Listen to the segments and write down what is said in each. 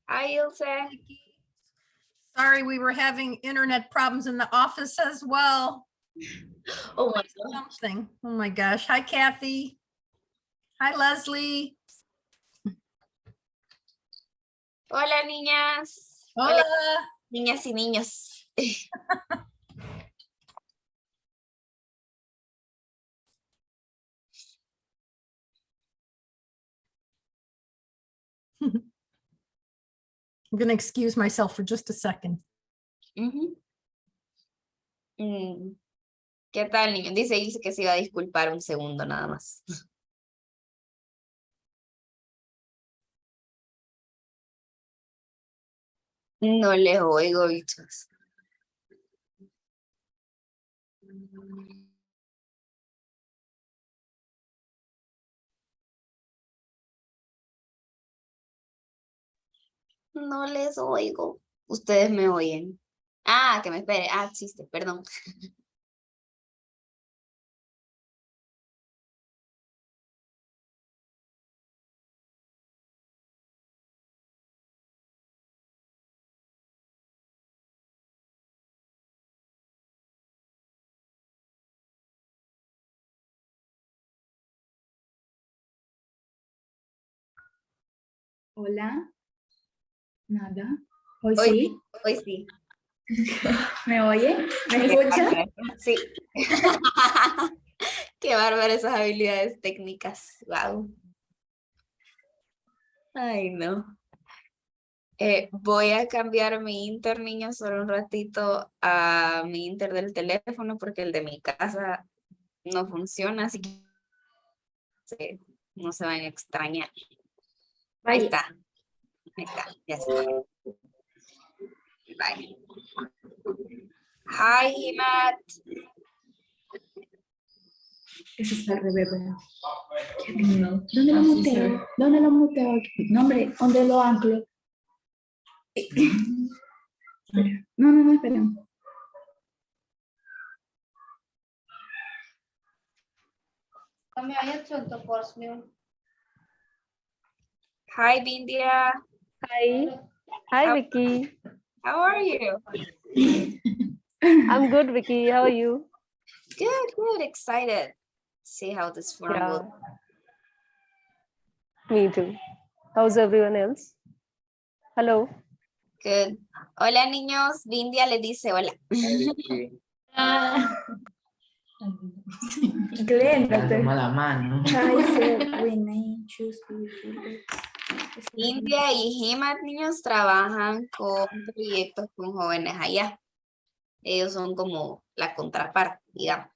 Hi, Ilse. Sorry, we were having internet problems in the office as well. Oh my God. Something. Oh my gosh. Hi, Kathy. Hi, Leslie. Hola, niñas. Hola. Niñas y niños. I'm going to excuse myself for just a second. ¿Qué tal, niño? Dice que se iba a disculpar un segundo nada más. No les oigo, bichos. No les oigo. Ustedes me oyen. Ah, que me espere. Ah, chiste, perdón. Hola. Nada. Hoy Hoy sí. Hoy sí. ¿Me oye? ¿Me escucha? Sí. Qué bárbaro esas habilidades técnicas. Wow. Ay, no. Voy a cambiar mi Inter, niños, solo un ratito a mi Inter del teléfono porque el de mi casa no funciona, así que no se van a extrañar. Ahí Vaya. está. Ahí está. Ya está. Bye. Hi, Himmat. Eso está al revés, ¿verdad? Qué lindo. ¿Dónde lo muteo? ¿Dónde lo muteo? No, hombre, ¿dónde lo anclo? No, esperen. Hi, India. Hi, Vicky. How are you? I'm good, Vicky. How are you? Good. Excited. See how this forum will. Me too. How's everyone else? Hello. Good. Hola, niños. India le dice hola. Glenda. Toma la mano. India y Himmat, niños, trabajan con proyectos con jóvenes allá. Ellos son como la contraparte, digamos.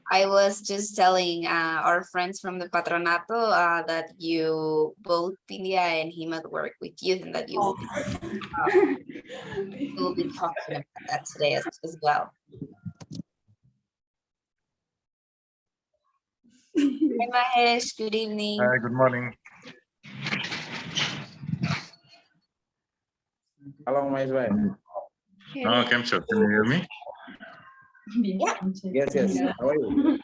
I was just telling our friends from the Patronato that you, both India and Himmat, work with youth and that you will be talking about that today as well. Hi, Mahesh. Good evening. Hi, good morning. Hello, my friend. No, Kemcho, can you hear me? Yeah. Yes. How are you?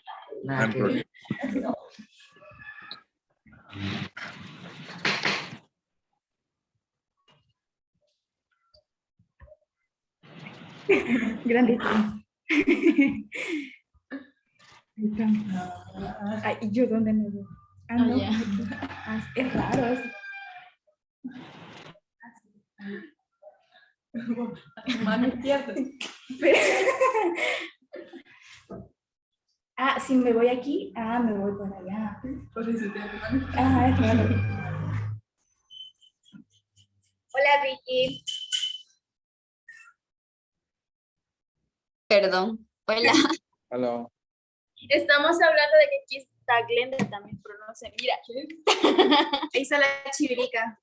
I'm good. Grandito. Ay, ¿yo dónde me veo? No. Es raro eso. Mano izquierda. Si me voy aquí, me voy por allá. Por eso te es claro. Hola, Vicky. Perdón. Hola. Hello. Estamos hablando de que aquí está Glenda también, pero no sé, mira. Ahí está la chivirica.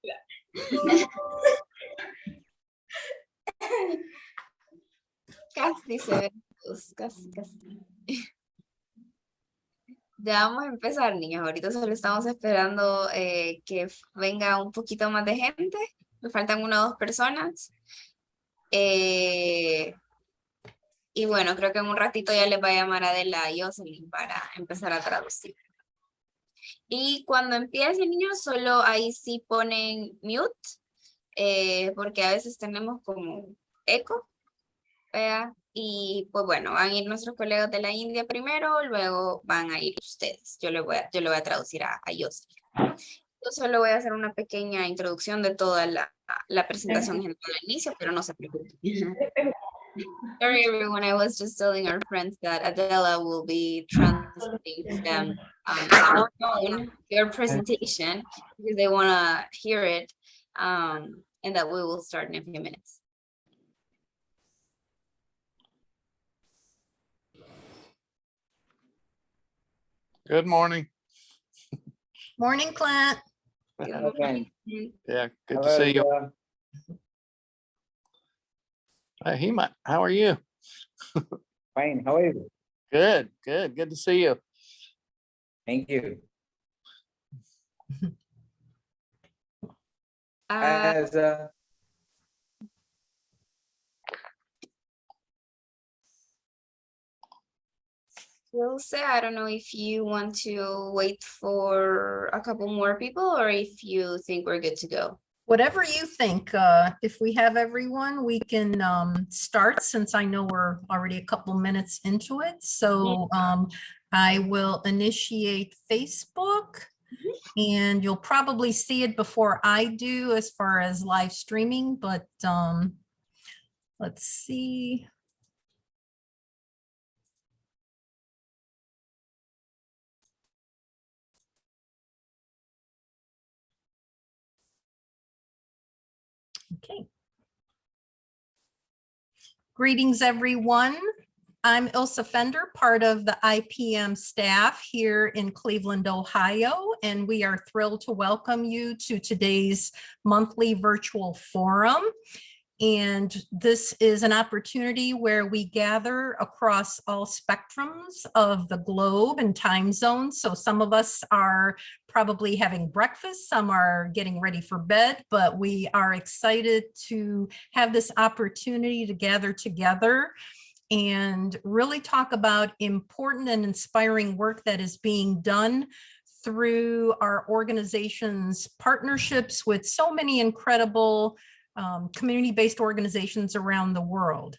Casi se ven todos, casi. Ya vamos a empezar, niños. Ahorita solo estamos esperando que venga un poquito más de gente. Me faltan 1 o 2 personas. Y bueno, creo que en un ratito ya les va a llamar Adela y Joseline para empezar a traducir. Y cuando empiecen, niños, solo ahí sí ponen mute, porque a veces tenemos como eco, ¿verdad? Y pues bueno, van a ir nuestros colegas de la India primero, luego van a ir ustedes. Yo le voy a traducir a Joseline. Yo solo voy a hacer una pequeña introducción de toda la presentación general al inicio, pero no se preocupen. Sorry, everyone. I was just telling our friends that Adela will be translating to them on your presentation because they want to hear it, and that we will start in a few minutes. Good morning. Morning, Clint. Hello, friend. Yeah, good to Hello, see you. Adela. Hey, Himmat, how are you? Fine. How are you? Good, good. Good to see you. Thank you. Uh, As Ilse, I don't know if you want to wait for a couple more people or if you think we're good to go. Whatever you think. If we have everyone, we can start since I know we're already a couple minutes into it. So I will initiate Facebook and you'll probably see it before I do as far as live streaming, but let's see. Okay. Greetings, everyone. I'm Ilse Fender, part of the IPM staff here in Cleveland, Ohio, and we are thrilled to welcome you to today's monthly virtual forum. And this is an opportunity where we gather across all spectrums of the globe and time zones. So some of us are probably having breakfast, some are getting ready for bed, but we are excited to have this opportunity to gather together and really talk about important and inspiring work that is being done through our organization's partnerships with so many incredible community-based organizations around the world.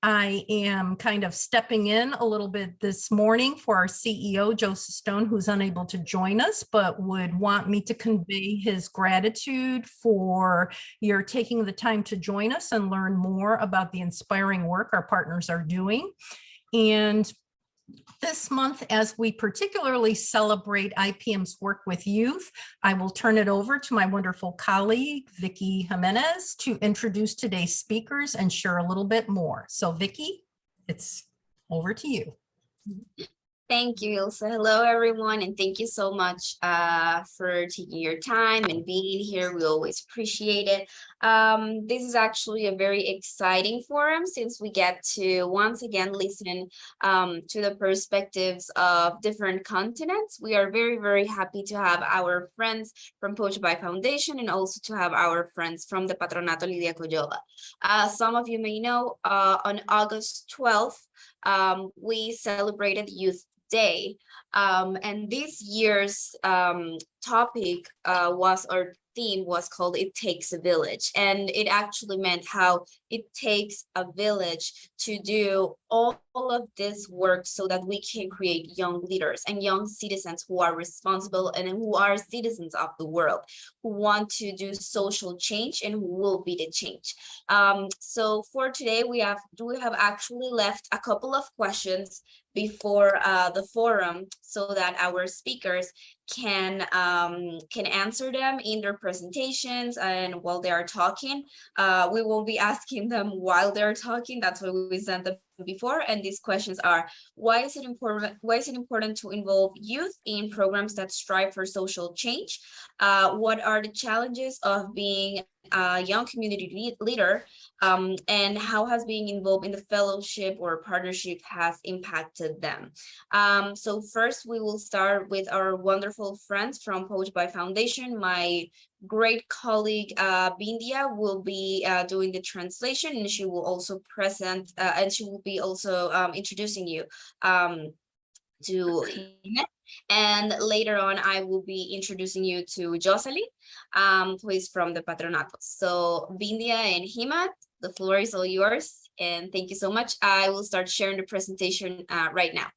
I am kind of stepping in a little bit this morning for our CEO, Joe Cistone, who's unable to join us, but would want me to convey his gratitude for your taking the time to join us and learn more about the inspiring work our partners are doing. And this month, as we particularly celebrate IPM's work with youth, I will turn it over to my wonderful colleague, Vicki Jimenez, to introduce today's speakers and share a little bit more. So Vicki, it's over to you. Thank you, Ilse. Hello, everyone, and thank you so much for taking your time and being here. We always appreciate it. This is actually a very exciting forum since we get to once again listen to the perspectives of different continents. We are very, very happy to have our friends from Pochabhai Foundation and also to have our friends from the Patronato Lidia Coggiola. Some of you may know on August 12th, we celebrated Youth Day, and this year's topic was, or theme was called "It Takes a Village," and it actually meant how it takes a village to do all of this work so that we can create young leaders and young citizens who are responsible and who are citizens of the world, who want to do social change and who will be the change. So for today, we have actually left a couple of questions before the forum so that our speakers can answer them in their presentations and while they are talking. We will be asking them while they're talking. That's why we sent them before. And these questions are: why is it important to involve youth in programs that strive for social change? What are the challenges of being a young community leader, and how has being involved in the fellowship or partnership has impacted them? So first we will start with our wonderful friends from Pochabhai Foundation. My great colleague Lidia will be doing the translation, and she will also present and she will be also introducing you to Himmat. And later on, I will be introducing you to Joseline, who is from the Patronato. So Bindia and Himmat, the floor is all yours. And thank you so much. I will start sharing the presentation right now.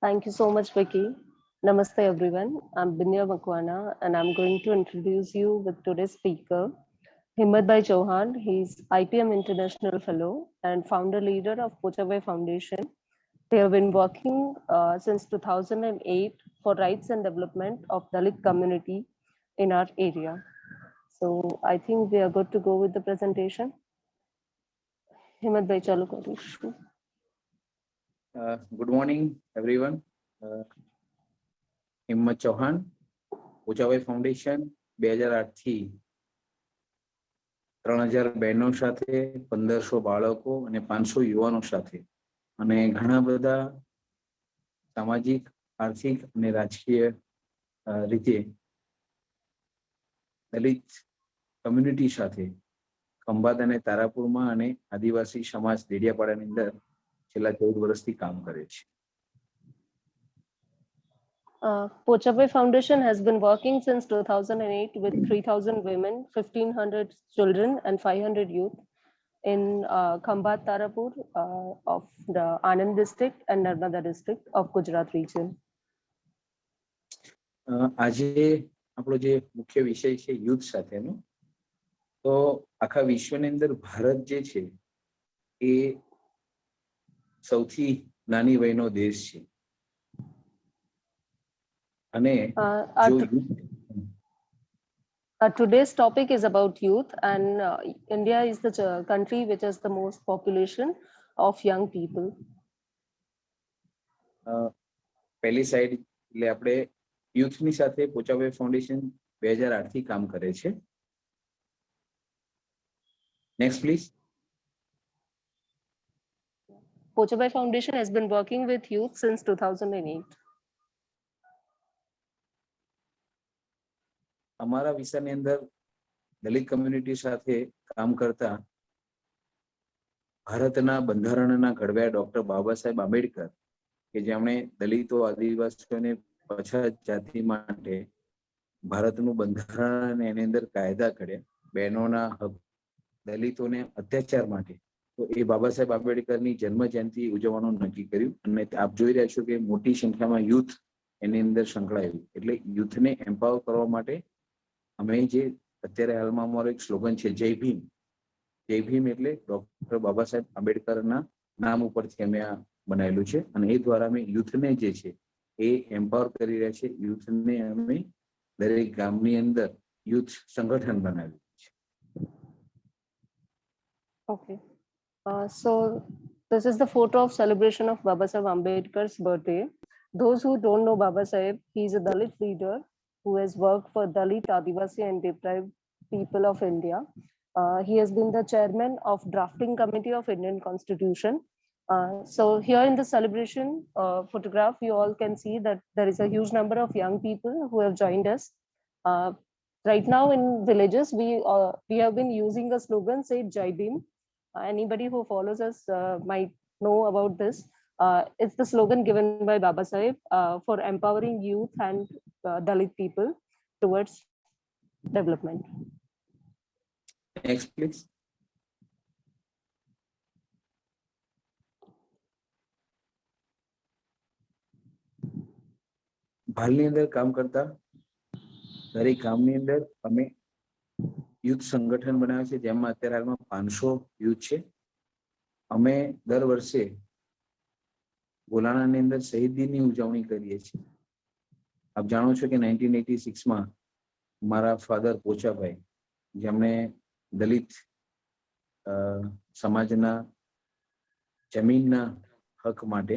Thank you so much, Vicky. Namaste, everyone. I'm Binya Makwana, and I'm going to introduce you with today's speaker, Himmat Chauhan. He's IPM International Fellow and founder leader of Pochabhai Foundation. They have been working since 2008 for rights and development of Dalit community in our area. So I think we are good to go with the presentation. Himmat bhai, chalu karish. Good morning, everyone. Himmat Chauhan, Pochabhai Foundation, 2008 થી 3000 બહેનો સાથે 1500 બાળકો અને 500 યુવાનો સાથે અને ઘણા બધા સામાજિક, આર્થિક અને રાજકીય રીતે દલિત કમ્યુનિટી સાથે ખંભાત અને તારાપુરમાં અને આદિવાસી સમાજ દેડિયાપાડાની અંદર છેલ્લા 14 વર્ષથી કામ કરે છે. Pochabhai Foundation has been working since 2008 with 3,000 women, 1,500 children, and 500 youth in Khambat Tarapur of the Anand district and Narmada district of Gujarat region. આજે આપણો જે મુખ્ય વિષય છે યુથ સાથેનો, તો આખા વિશ્વની અંદર ભારત જે છે એ સૌથી નાની વયનો દેશ છે. અને today's topic is about youth, and India is the country which has the most population of young people. પહેલી સાઈડ એટલે આપણે યુથની સાથે પોચાભાઈ ફાઉન્ડેશન 2008 થી કામ કરે છે. Next please. Pochabhai Foundation has been working with youth since 2008. અમારા વિસ્તારની અંદર દલિત કમ્યુનિટી સાથે કામ કરતા ભારતના બંધારણના ઘડવૈયા ડોક્ટર બાબા સાહેબ આંબેડકર, કે જેમણે દલિતો, આદિવાસીઓને પછાત જાતિ માટે ભારતનું બંધારણ એની અંદર કાયદા કર્યા, બહેનોના હક, દલિતોને અત્યાચાર માટે, તો એ બાબા સાહેબ આંબેડકરની જન્મ જયંતિ ઉજવવાનું નક્કી કર્યું. અને આપ જોઈ રહ્યા છો કે મોટી સંખ્યામાં યુથ એની અંદર સંકળાયું. એટલે યુથને એમ્પાવર કરવા માટે અમે જે અત્યારે હાલમાં અમારો એક સ્લોગન છે, જય ભીમ. જય ભીમ એટલે ડોક્ટર બાબા સાહેબ આંબેડકરના નામ ઉપરથી અમે આ બનાવેલું છે. અને એ દ્વારા અમે યુથને જે છે એ એમ્પાવર કરી રહ્યા છે. યુથને અમે દરેક ગામની અંદર યુથ સંગઠન બનાવ્યું છે. Okay. So this is the photo of celebration of Baba Saheb Ambedkar's birthday. Those who don't know Baba Saheb, he is a Dalit leader who has worked for Dalit, Adivasi and deprived people of India. He has been the chairman of drafting committee of Indian Constitution. So here in the celebration photograph, you all can see that there is a huge number of young people who have joined us. Right now in villages, we have been using a slogan, say Jai Bhim. Anybody who follows us might know about this. It's the slogan given by Baba Saheb for empowering youth and Dalit people towards development. Next, please. ભાલની અંદર કામ કરતા દરેક ગામની અંદર અમે youth સંગઠન બનાવ્યું છે, જેમાં અત્યારે હાલમાં 500 યુથ છે. અમે દર વર્ષે બોલાણાની અંદર શહીદ દિનની ઉજવણી કરીએ છીએ. આપ જાણો છો કે 1986માં મારા ફાધર પોચાભાઈ, જેમણે દલિત સમાજના જમીનના હક માટે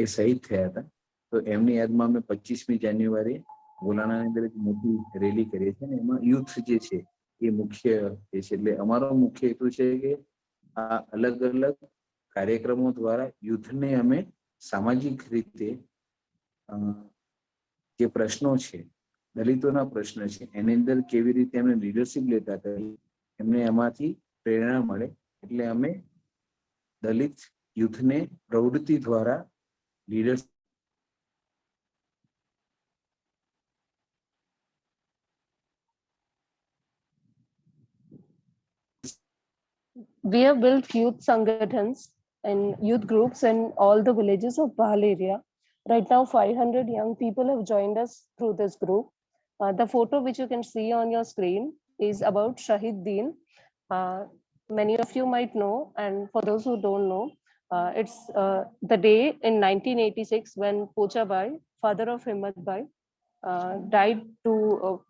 એ શહીદ થયા હતા. તો એમની યાદમાં અમે 25મી જાન્યુઆરી બોલાણાની અંદર એક મોટી રેલી કરીએ છીએ. અને એમાં યુથ જે છે એ મુખ્ય એ છે. એટલે અમારો મુખ્ય હેતુ છે કે આ અલગ અલગ કાર્યક્રમો દ્વારા યુથને અમે સામાજિક રીતે જે પ્રશ્નો છે, દલિતોના પ્રશ્ન છે, એની અંદર કેવી રીતે એમને લીડરશિપ લેતા કરી, એમને એમાંથી પ્રેરણા મળે. એટલે અમે દલિત youthને પ્રવૃત્તિ દ્વારા leaders We have built youth sangatans and youth groups in all the villages of Bhal area. Right now, 500 young people have joined us through this group. The photo which you can see on your screen is about Shahid Deen. Many of you might know, and for those who don't know, it's the day in 1986 when Pochabhai, father of Himmat Bhai, died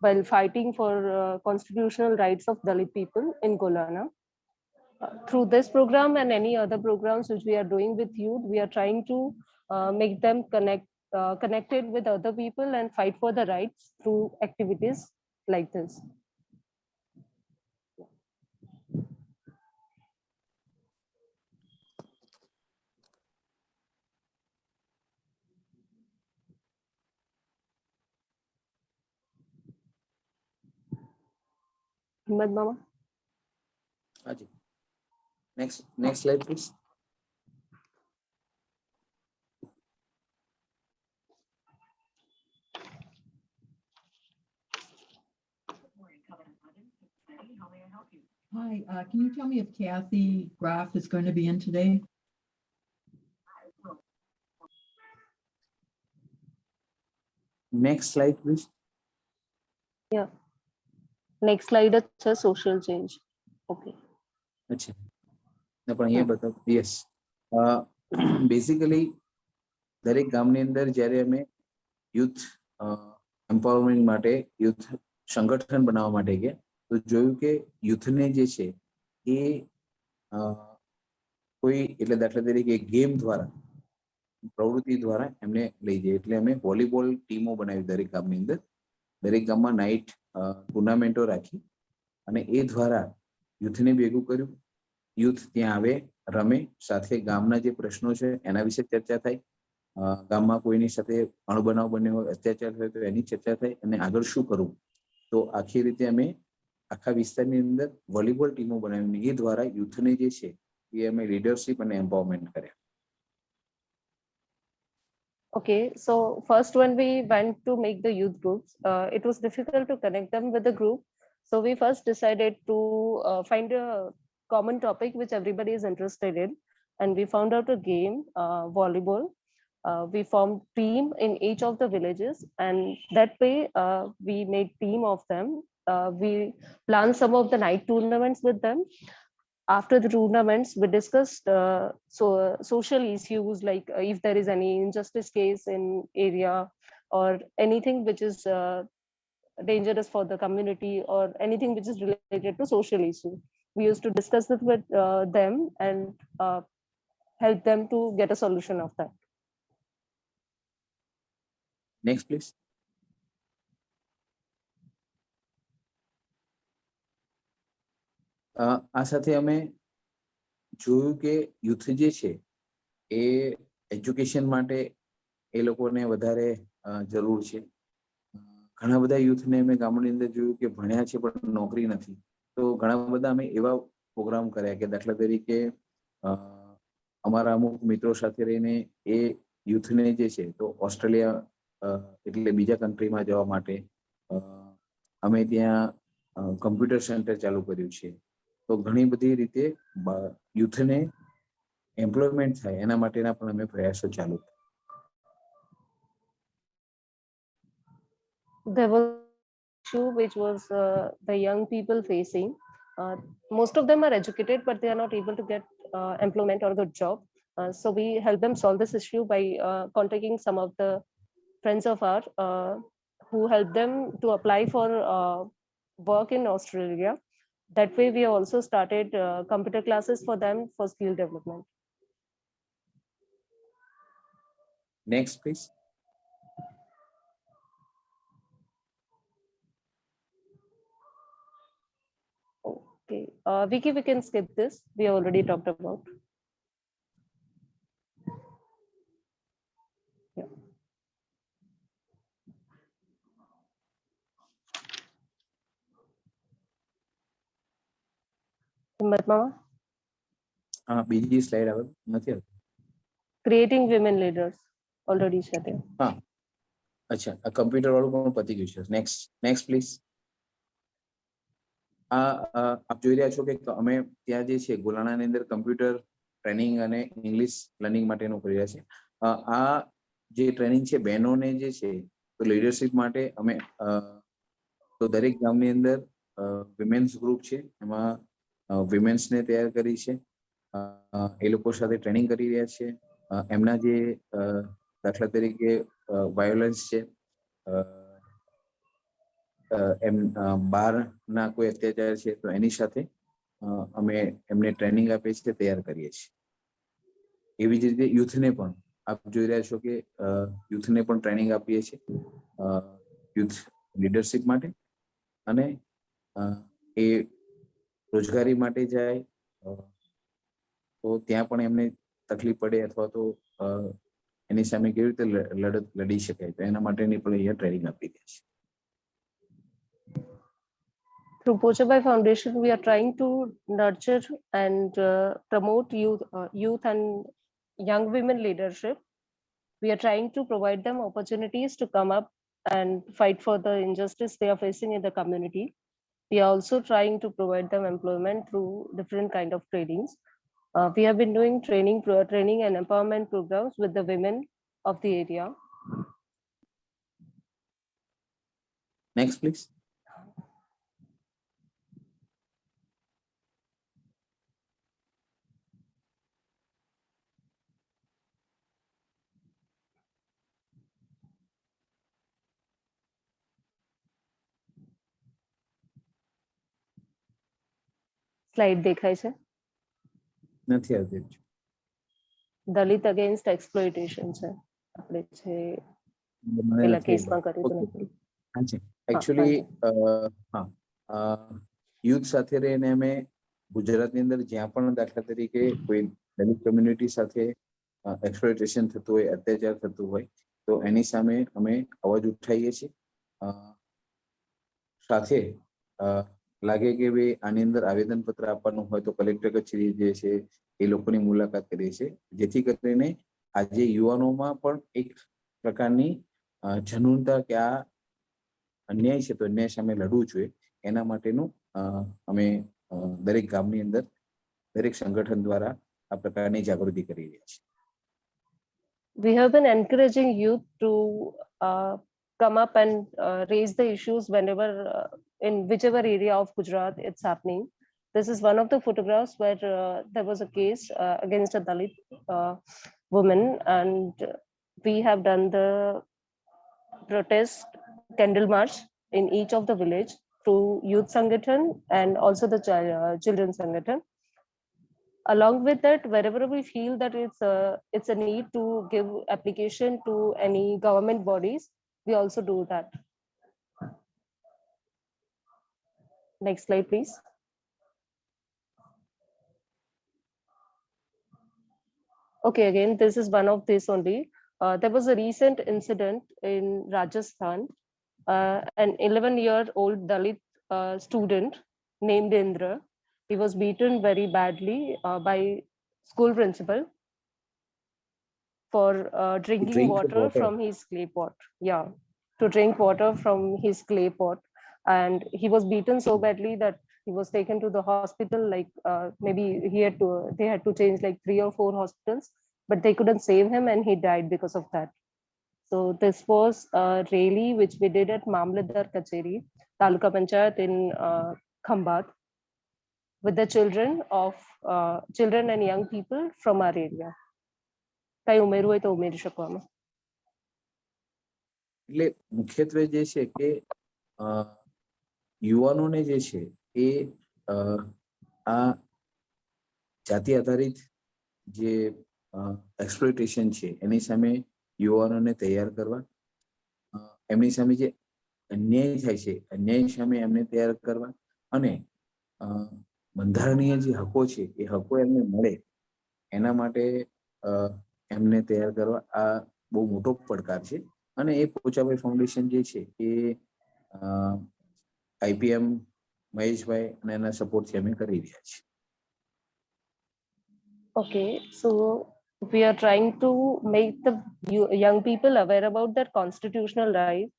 while fighting for constitutional rights of Dalit people in Golana. Through this program and any other programs which we are doing with youth, we are trying to make them connected with other people and fight for the rights through activities like this. Himmat Mama. હાજી. Next slide, please. Hi, can you tell me if Kathy Graff is going to be in today? Next slide, please. Yeah. Next slide is social change. Okay. અચ્છા. ના પણ અહીંયા બતાવો. Yes. Basically, દરેક ગામની અંદર જ્યારે અમે youth empowerment માટે youth સંગઠન બનાવવા માટે ગયા તો જોયું કે youthને જે છે એ કોઈ એટલે દાખલા તરીકે ગેમ દ્વારા પ્રવૃત્તિ દ્વારા એમને લઈ જાય એટલે અમે વોલીબોલ ટીમો બનાવી દરેક ગામની અંદર દરેક ગામમાં નાઇટ ટુર્નામેન્ટો રાખી અને એ દ્વારા youthને ભેગું કર્યું. youth ત્યાં આવે, રમે, સાથે ગામના જે પ્રશ્નો છે એના વિશે ચર્ચા થાય. ગામમાં કોઈની સાથે અણબનાવ બન્યો હોય, અત્યાચાર થયો તો એની ચર્ચા થાય અને આગળ શું કરવું. તો આખી રીતે અમે આખા વિસ્તારની અંદર વોલીબોલ ટીમો બનાવીને એ દ્વારા youthને જે છે એ અમે લીડરશિપ અને એમ્પાવરમેન્ટ કર્યા. Okay, so first when we went to make the youth groups, it was difficult to connect them with the group. So we first decided to find a common topic which everybody is interested in. And we found out a game, volleyball. We formed team in each of the villages, and that way we made team of them. We planned some of the night tournaments with them. After the tournaments, we discussed social issues like if there is any injustice case in area or anything which is dangerous for the community or anything which is related to social issue. We used to discuss it with them and help them to get a solution of that. Next, please. આ સાથે અમે જોયું કે youth જે છે એ education માટે એ લોકોને વધારે જરૂર છે. ઘણા બધા youthને અમે ગામની અંદર જોયું કે ભણ્યા છે પણ નોકરી નથી. તો ઘણા બધા અમે એવા પ્રોગ્રામ કર્યા કે દાખલા તરીકે અમારા અમુક મિત્રો સાથે રહીને એ youthને જે છે તો ઓસ્ટ્રેલિયા એટલે બીજા કન્ટ્રીમાં જવા માટે અમે ત્યાં કમ્પ્યુટર સેન્ટર ચાલુ કર્યું છે. તો ઘણી બધી રીતે youthને એમ્પ્લોયમેન્ટ થાય એના માટેના પણ અમે પ્રયાસો ચાલુ. There was issue which was the young people facing. Most of them are educated, but they are not able to get employment or good job. So we help them solve this issue by contacting some of the friends of ours who help them to apply for work in Australia. That way, we also started computer classes for them for skill development. Next, please. Okay, Vicky, we can skip this. We already talked about. Yeah. Himmat Mama? બીજી slide આવે નથી આવતી. creating women leaders already છે તે. અચ્છા, આ computer વાળું પણ પતી ગયું છે. Next please. આપ જોઈ રહ્યા છો કે અમે ત્યાં જે છે ગોલાણાની અંદર કમ્પ્યુટર ટ્રેનિંગ અને ઇંગ્લિશ લર્નિંગ માટેનું કરી રહ્યા છે. આ જે ટ્રેનિંગ છે બહેનોને જે છે તો લીડરશિપ માટે અમે તો દરેક ગામની અંદર વિમેન્સ ગ્રુપ છે, એમાં વિમેન્સને તૈયાર કરી છે. એ લોકો સાથે ટ્રેનિંગ કરી રહ્યા છે. એમના જે દાખલા તરીકે વાયોલન્સ છે, એમ બહારના કોઈ અત્યાચાર છે તો એની સાથે અમે એમને ટ્રેનિંગ આપીએ છીએ, તૈયાર કરીએ છીએ. એવી જ રીતે યુથને પણ આપ જોઈ રહ્યા છો કે યુથને પણ ટ્રેનિંગ આપીએ છીએ યુથ લીડરશિપ માટે, અને એ રોજગારી માટે જાય તો ત્યાં પણ એમને તકલીફ પડે અથવા તો એની સામે કેવી રીતે લડી શકાય તો એના માટેની પણ અહીંયા ટ્રેનિંગ આપી દે છે. Through Pochabhai Foundation, we are trying to nurture and promote youth and young women leadership. We are trying to provide them opportunities to come up and fight for the injustice they are facing in the community. We are also trying to provide them employment through different kind of trainings. We have been doing training and empowerment programs with the women of the area. Next, please. Slide દેખાય છે? નથી આવતી. દલિત against exploitation છે આપણે છે પેલા કેસમાં કર્યું હતું. એકચ્યુઅલી યુથ સાથે રહીને અમે ગુજરાતની અંદર જ્યાં પણ દાખલા તરીકે કોઈ દલિત કમ્યુનિટી સાથે એક્સપ્લોઇટેશન થતું હોય, અત્યાચાર થતું હોય તો એની સામે અમે અવાજ ઉઠાવીએ છીએ. સાથે લાગે કે ભાઈ આની અંદર આવેદન પત્ર આપવાનું હોય તો કલેક્ટર કચેરી જે છે એ લોકોની મુલાકાત કરીએ છીએ, જેથી કરીને આજે યુવાનોમાં પણ એક પ્રકારની જનૂનતા કે આ અન્યાય છે તો અન્યાય સામે લડવું જોઈએ એના માટેનું અમે દરેક ગામની અંદર દરેક સંગઠન દ્વારા આ પ્રકારની જાગૃતિ કરી રહ્યા છીએ. We have been encouraging youth to come up and raise the issues whenever in whichever area of Gujarat it's happening. This is one of the photographs where there was a case against a Dalit woman, and we have done the protest candle march in each of the village through youth sangathan and also the children sangathan. Along with that, wherever we feel that it's a need to give application to any government bodies, we also do that. Next slide, please. Okay, again, this is one of this only. There was a recent incident in Rajasthan. An 11-year-old Dalit student named Indra, he was beaten very badly by school principal for drinking water from his clay pot. Yeah, to drink water from his clay pot. And he was beaten so badly that he was taken to the hospital. Like maybe they had to change like 3 or 4 hospitals, but they couldn't save him and he died because of that. So this was a rally which we did at Mamladar Kacheri, Taluka Panchayat in Khambat, with the children and young people from our area. કઈ ઉમેરવું હોય તો ઉમેરી શકો આમાં. એટલે મુખ્યત્વે જે છે કે યુવાનોને જે છે એ આ જાતિ આધારિત જે એક્સપ્લોઇટેશન છે એની સામે યુવાનોને તૈયાર કરવા, એમની સામે જે અન્યાય થાય છે અન્યાય સામે એમને તૈયાર કરવા અને બંધારણીય જે હકો છે એ હકો એમને મળે એના માટે એમને તૈયાર કરવા આ બહુ મોટો પડકાર છે. અને એ પોચાભાઈ ફાઉન્ડેશન જે છે એ IPM મહેશભાઈ અને એના સપોર્ટથી અમે કરી રહ્યા છીએ. Okay, so We are trying to make the young people aware about their constitutional rights.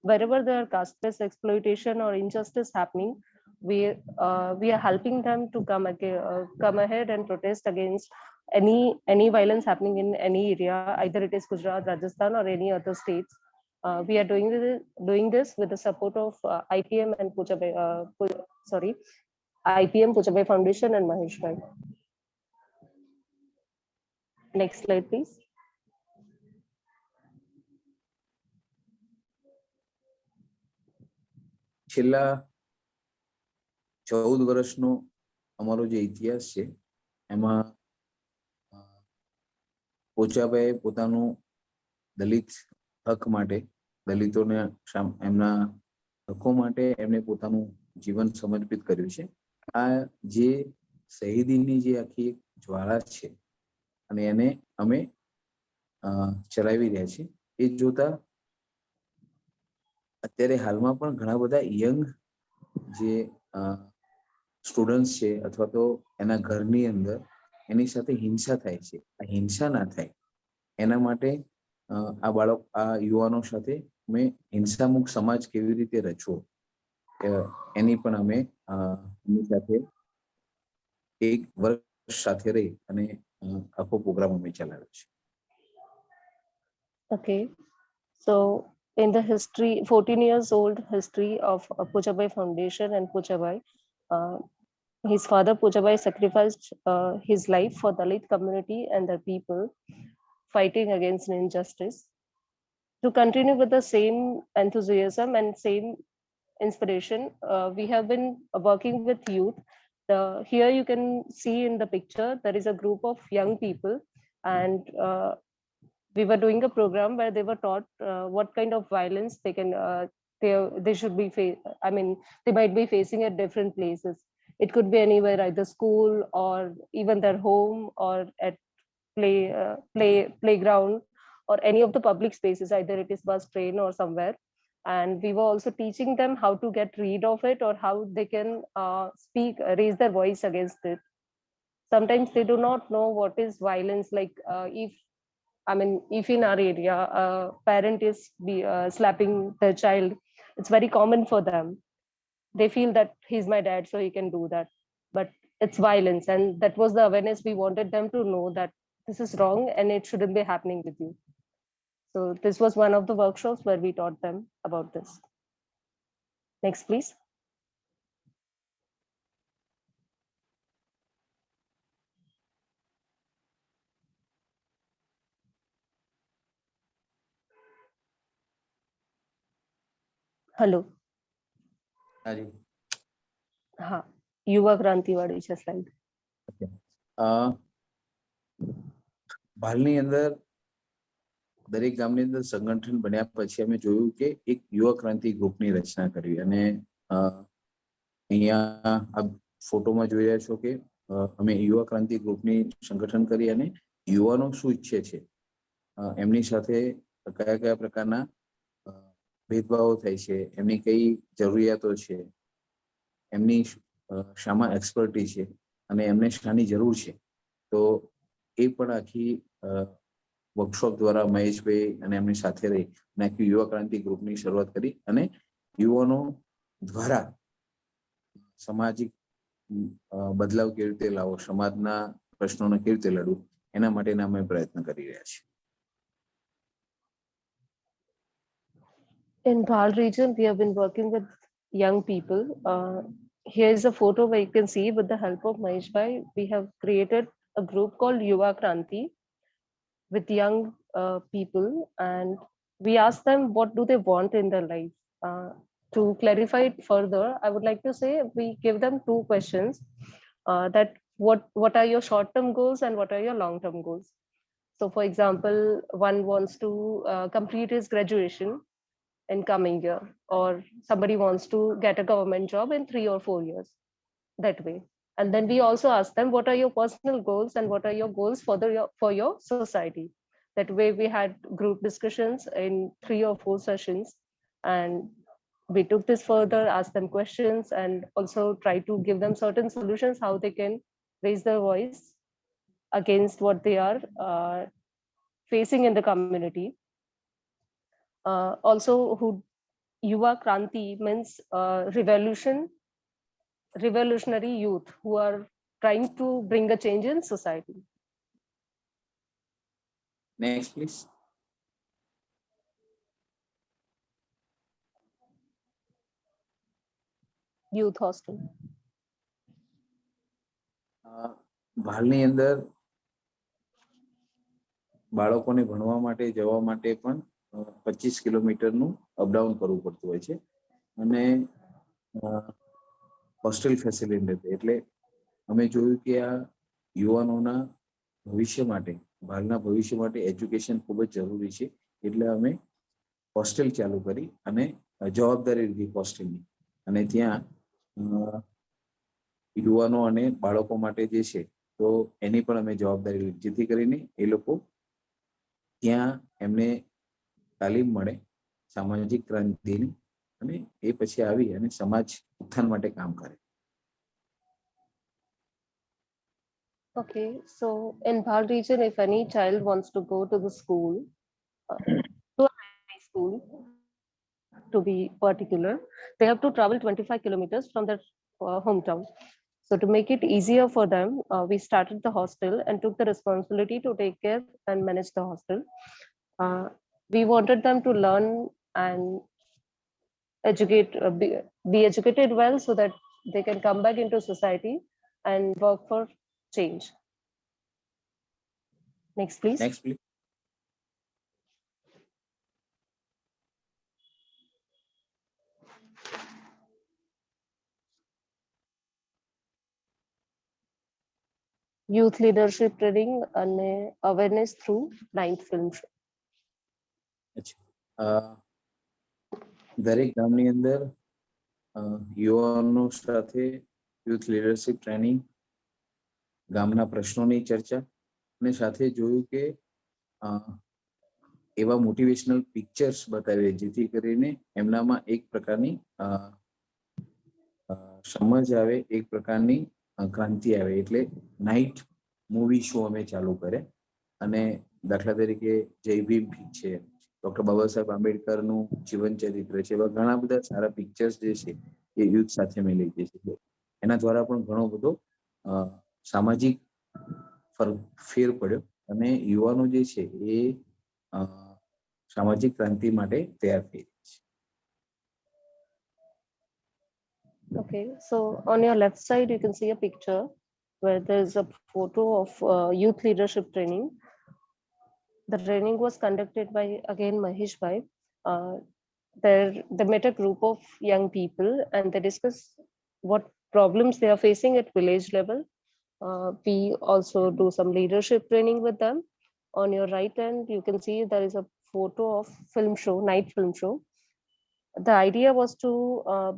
Wherever there are caste-based exploitation or injustice happening, we are helping them to come ahead and protest against any violence happening in any area, either it is Gujarat, Rajasthan, or any other states. We are doing this with the support of IPM and IPM Pochabhai Foundation and Mahesh Bhai. Next slide, please. છેલ્લા 14 વર્ષનો અમારો જે ઇતિહાસ છે એમાં પોચાભાઈ પોતાનું દલિત હક માટે, દલિતોને એમના હકો માટે એમને પોતાનું જીવન સમર્પિત કર્યું છે. આ જે શહીદીની જે આખી જ્વાળા છે અને એને અમે ચલાવી રહ્યા છીએ. એ જોતા અત્યારે હાલમાં પણ ઘણા બધા યંગ જે સ્ટુડન્ટ્સ છે અથવા તો એના ઘરની અંદર એની સાથે હિંસા થાય છે. આ હિંસા ના થાય એના માટે આ યુવાનો સાથે અમે હિંસામુક્ત સમાજ કેવી રીતે રચવો એની પણ અમે એમની સાથે એક વર્ષ સાથે રહી અને આખો પ્રોગ્રામ અમે ચલાવ્યો છે. Okay, so in the history, 14 years old history of Pochabhai Foundation and Pochabhai, his father Pochabhai sacrificed his life for Dalit community and the people fighting against injustice. To continue with the same enthusiasm and same inspiration, we have been working with youth. Here you can see in the picture, there is a group of young people, and we were doing a program where they were taught what kind of violence they can they should be they might be facing at different places. It could be anywhere, either school or even their home or at playground or any of the public spaces, either it is bus, train, or somewhere. And we were also teaching them how to get rid of it or how they can raise their voice against it. Sometimes they do not know what is violence. Like if in our area a parent is slapping their child, it's very common for them. They feel that he's my dad, so he can do that. But it's violence, and that was the awareness we wanted them to know, that this is wrong and it shouldn't be happening with you. So this was one of the workshops where we taught them about this. Next, please. Hello. हाँ, युवा क्रांति वाली છે slide. ભાલની અંદર દરેક ગામની અંદર સંગઠન બન્યા પછી અમે જોયું કે એક યુવા ક્રાંતિ ગ્રુપની રચના કરવી. અને અહીંયા આ ફોટોમાં જોઈ રહ્યા છો કે અમે યુવા ક્રાંતિ ગ્રુપની સંગઠન કરી અને યુવાનો શું ઈચ્છે છે, એમની સાથે કયા કયા પ્રકારના ભેદભાવો થાય છે, એમની કઈ જરૂરિયાતો છે, એમની શામાં એક્સપર્ટી છે અને એમને શાની જરૂર છે. તો એ પણ આખી વર્કશોપ દ્વારા મહેશભાઈ અને એમની સાથે રહી અને આખી યુવા ક્રાંતિ ગ્રુપની શરૂઆત કરી અને યુવાનો દ્વારા સામાજિક બદલાવ કેવી રીતે લાવો, સમાજના પ્રશ્નોને કેવી રીતે લડવું, એના માટેના અમે પ્રયત્ન કરી રહ્યા છીએ. In Bhal region, we have been working with young people. Here is a photo where you can see, with the help of Mahesh Bhai, we have created a group called Yuva Kranti with young people, and we ask them what do they want in their life. To clarify it further, I would like to say we give them two questions, that what are your short-term goals and what are your long-term goals. So for example, one wants to complete his graduation in coming year, or somebody wants to get a government job in 3 or 4 years, that way. And then we also ask them what are your personal goals and what are your goals for your society. That way we had group discussions in 3 or 4 sessions, and we took this further, asked them questions, and also try to give them certain solutions how they can raise their voice against what they are facing in the community. Also, who Yuva Kranti means revolutionary youth who are trying to bring a change in society. Next, please. Youth hostel. ભાલની અંદર બાળકોને ભણવા માટે જવા માટે પણ 25 કિલોમીટરનું up down કરવું પડતું હોય છે અને હોસ્ટેલ ફેસિલિટી નથી. એટલે અમે જોયું કે આ યુવાનોના ભવિષ્ય માટે, ભાલના ભવિષ્ય માટે એજ્યુકેશન ખૂબ જ જરૂરી છે. એટલે અમે હોસ્ટેલ ચાલુ કરી અને જવાબદારી લીધી હોસ્ટેલની અને ત્યાં યુવાનો અને બાળકો માટે જે છે તો એની પણ અમે જવાબદારી લીધી, જેથી કરીને એ લોકો ત્યાં એમને તાલીમ મળે સામાજિક ક્રાંતિની અને એ પછી આવી અને સમાજ ઉત્થાન માટે કામ કરે. Okay, so in Bhal region, if any child wants to go to the school, to a high school, to be particular, they have to travel 25 kilometers from their hometown. So to make it easier for them, we started the hostel and took the responsibility to take care and manage the hostel. We wanted them to learn and educate, be educated well so that they can come back into society and work for change. Next, please. Next, please. Youth leadership training and awareness through 9th film show. દરેક ગામની અંદર યુવાનો સાથે youth leadership training, ગામના પ્રશ્નોની ચર્ચા અને સાથે જોયું કે એવા મોટિવેશનલ પિક્ચર્સ બતાવે જેથી કરીને એમનામાં એક પ્રકારની સમજ આવે, એક પ્રકારની ક્રાંતિ આવે. એટલે નાઇટ મૂવી શો અમે ચાલુ કરે અને દાખલા તરીકે જય ભીમ છે, ડોક્ટર બાબા સાહેબ આંબેડકરનું જીવન ચરિત્ર છે, એવા ઘણા બધા સારા પિક્ચર્સ જે છે એ યુથ સાથે અમે લઈ જઈએ છીએ. એના દ્વારા પણ ઘણો બધો સામાજિક ફેર પડ્યો અને યુવાનો જે છે એ સામાજિક ક્રાંતિ માટે તૈયાર થઈ રહ્યા છે. Okay, so on your left side, you can see a picture where there's a photo of youth leadership training. The training was conducted by, again, Mahesh Bhai. They met a group of young people and they discussed what problems they are facing at village level. We also do some leadership training with them. On your right hand, you can see there is a photo of film show, night film show. The idea was to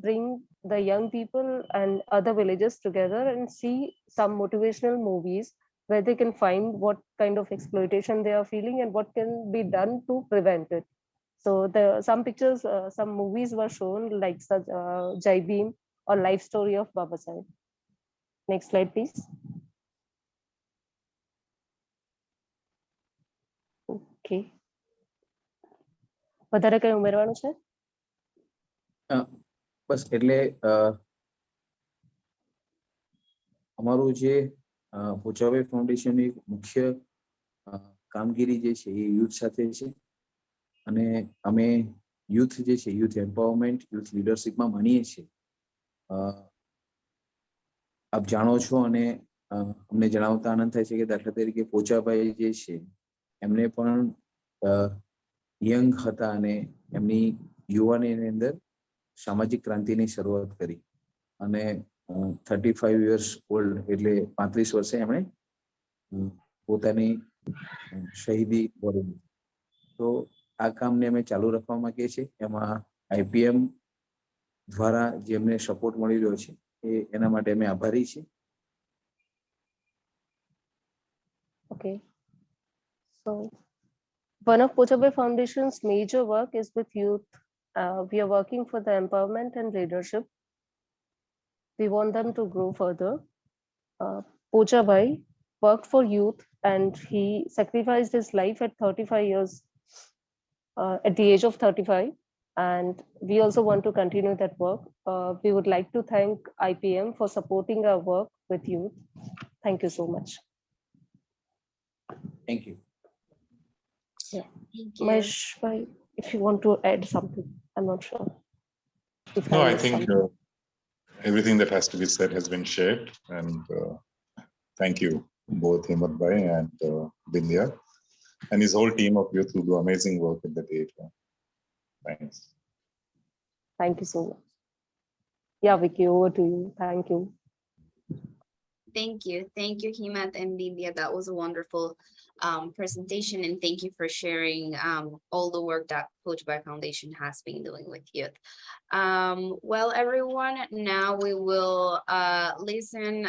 bring the young people and other villagers together and see some motivational movies where they can find what kind of exploitation they are feeling and what can be done to prevent it. So some pictures, some movies were shown like such Jai Bhim or Life Story of Baba Saheb. Next slide, please. Okay. વધારે કઈ ઉમેરવાનું છે? બસ એટલે અમારું જે પોચાભાઈ ફાઉન્ડેશનની મુખ્ય કામગીરી જે છે એ યુથ સાથે છે અને અમે યુથ જે છે યુથ એમ્પાવરમેન્ટ, યુથ લીડરશિપમાં માનીએ છીએ. આપ જાણો છો અને અમને જણાવતા આનંદ થાય છે કે દાખલા તરીકે પોચાભાઈ જે છે એમને પણ યંગ હતા અને એમની યુવાનીની અંદર સામાજિક ક્રાંતિની શરૂઆત કરી અને 35 years old એટલે 35 વર્ષે એમણે પોતાની શહીદી વરી. તો આ કામને અમે ચાલુ રાખવા માંગીએ છીએ. એમાં IPM દ્વારા જે અમને સપોર્ટ મળી રહ્યો છે એના માટે અમે આભારી છીએ. Okay. So one of Pochabhai Foundation's major work is with youth. We are working for the empowerment and leadership. We want them to grow further. Pochabhai worked for youth, and he sacrificed his life at 35 years, at the age of 35. And we also want to continue that work. We would like to thank IPM for supporting our work with youth. Thank you so much. Thank you. Yeah. Thank you. Mahesh, if you want to add something, I'm not sure. If No, I missed think something. everything that has to be said has been shared. And thank you, both Himmat Bhai and Lidia, and his whole team of youth who do amazing work in the theatre. Thanks. Thank you so much. Yeah, Vicky, over to you. Thank you. Thank you, Himmat and Lidia. That was a wonderful presentation, and thank you for sharing all the work that Pochabhai Foundation has been doing with youth. Well, everyone, now we will listen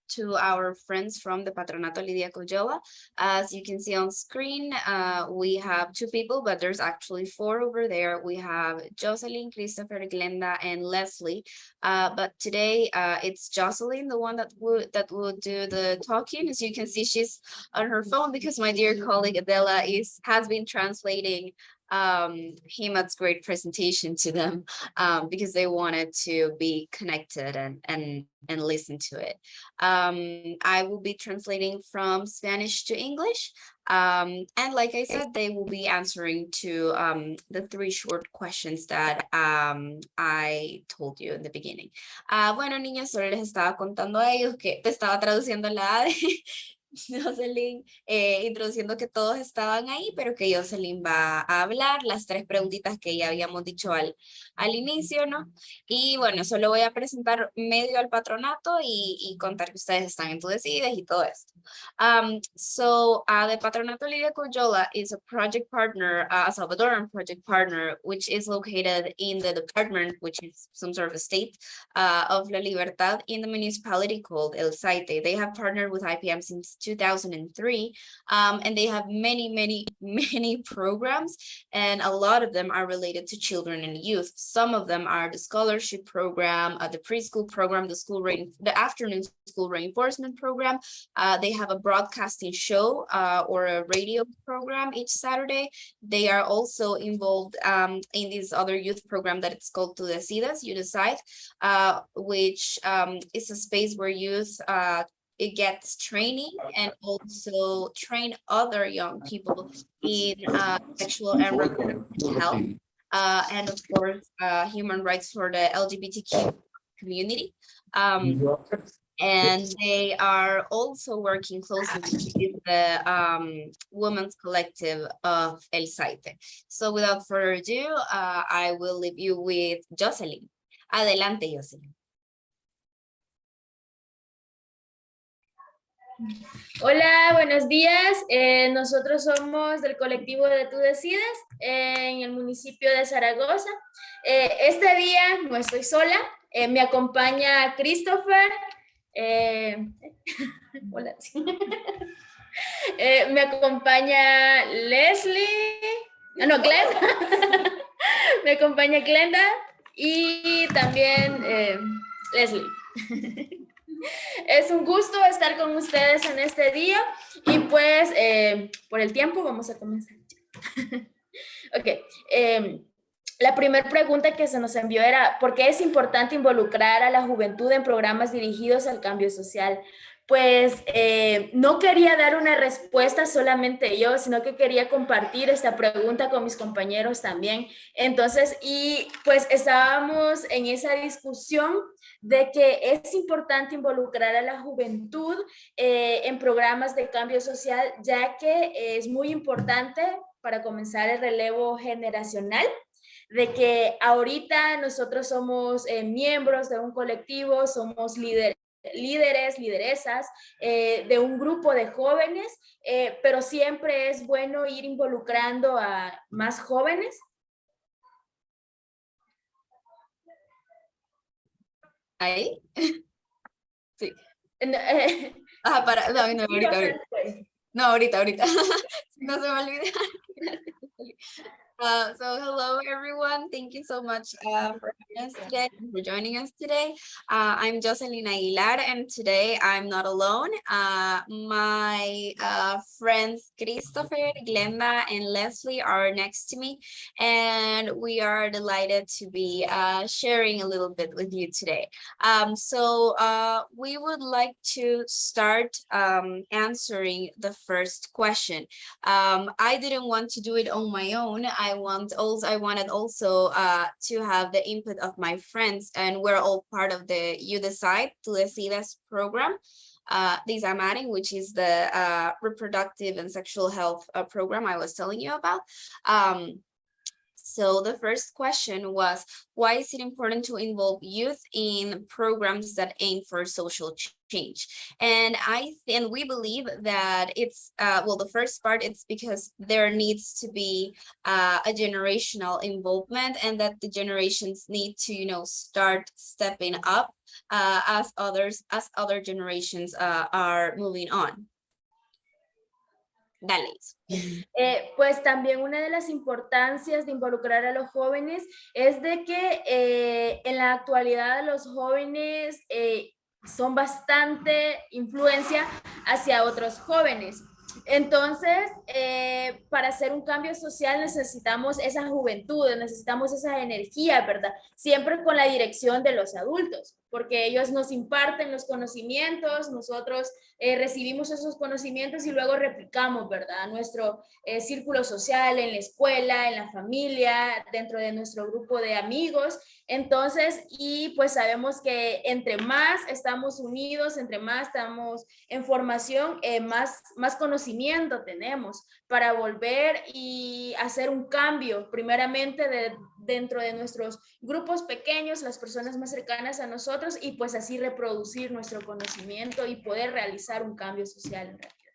to our friends from the Patronato, Lidia, Coggiola. As you can see on screen, we have 2 people, but there's actually 4 over there. We have Joseline, Christopher, Glenda, and Leslie. But today it's Joseline, the one that would do the talking. As you can see, she's on her phone because my dear colleague Adela has been translating Himmat's great presentation to them because they wanted to be connected and listen to it. I will be translating from Spanish to English. And like I said, they will be answering to the 3 short questions that I told you in the beginning. Bueno, niños, solo les estaba contando a ellos que te estaba traduciendo la de Joseline, introduciendo que todos estaban ahí, pero que Joseline va a hablar las 3 preguntitas que ya habíamos dicho al inicio, ¿no? Y bueno, solo voy a presentar medio al patronato y contar que ustedes están en Tu Decides y todo esto. So the Patronato Lidia Coggiola is a project partner, a Salvadoran project partner, which is located in the department, which is some sort of a state of La Libertad, in the municipality called El Saite. They have partnered with IPM since 2003, and they have many programs, and a lot of them are related to children and youth. Some of them are the scholarship program, the preschool program, the afternoon school reinforcement program. They have a broadcasting show or a radio program each Saturday. They are also involved in this other youth program that it's called Tu Decides, You Decide, which is a space where youth it gets training and also train other young people in sexual and reproductive health, and of course human rights for the LGBTQ community. And they are also working closely with the Women's Collective of El Saite. So without further ado, I will leave you with Joseline. Adelante, Joseline. Hola, buenos días. Nosotros somos del colectivo de Tu Decides en el municipio de Zaragoza. Este día no estoy sola, me acompaña Christopher. Hola. Me acompaña Leslie. No, Glenda. Me acompaña Glenda y también Leslie. Es un gusto estar con ustedes en este día y pues por el tiempo vamos a comenzar. Ok, la primera pregunta que se nos envió era ¿por qué es importante involucrar a la juventud en programas dirigidos al cambio social? Pues no quería dar una respuesta solamente yo, sino que quería compartir esta pregunta con mis compañeros también. Entonces, y pues estábamos en esa discusión de que es importante involucrar a la juventud en programas de cambio social, ya que es muy importante para comenzar el relevo generacional, de que ahorita nosotros somos miembros de un colectivo, somos líderes, lideresas de un grupo de jóvenes, pero siempre es bueno ir involucrando a más jóvenes. ¿Ahí? Sí. No, ahorita. No se me olvida. So hello everyone, thank you so much for for joining us today. I'm Joseline Aguilar, and today I'm not alone. My friends Christopher, Glenda, and Leslie are next to me, and we are delighted to be sharing a little bit with you today. So we would like to start answering the first question. I didn't want to do it on my own. I wanted also to have the input of my friends, and we're all part of the You Decide, Tu Decides program. These I'm adding, which is the reproductive and sexual health program I was telling you about. So the first question was, why is it important to involve youth in programs that aim for social change? And we believe that it's, well, the first part, it's because there needs to be a generational involvement, and that the generations need to, start stepping up as other generations are moving on. Dale. Pues también una de las importancias de involucrar a los jóvenes es de que en la actualidad los jóvenes son bastante influencia hacia otros jóvenes. Entonces, para hacer un cambio social necesitamos esa juventud, necesitamos esa energía, ¿verdad? Siempre con la dirección de los adultos, porque ellos nos imparten los conocimientos, nosotros recibimos esos conocimientos y luego replicamos, ¿verdad? Nuestro círculo social, en la escuela, en la familia, dentro de nuestro grupo de amigos. Entonces, y pues sabemos que entre más estamos unidos, entre más estamos en formación, más conocimiento tenemos para volver y hacer un cambio, primeramente dentro de nuestros grupos pequeños, las personas más cercanas a nosotros, y pues así reproducir nuestro conocimiento y poder realizar un cambio social en realidad.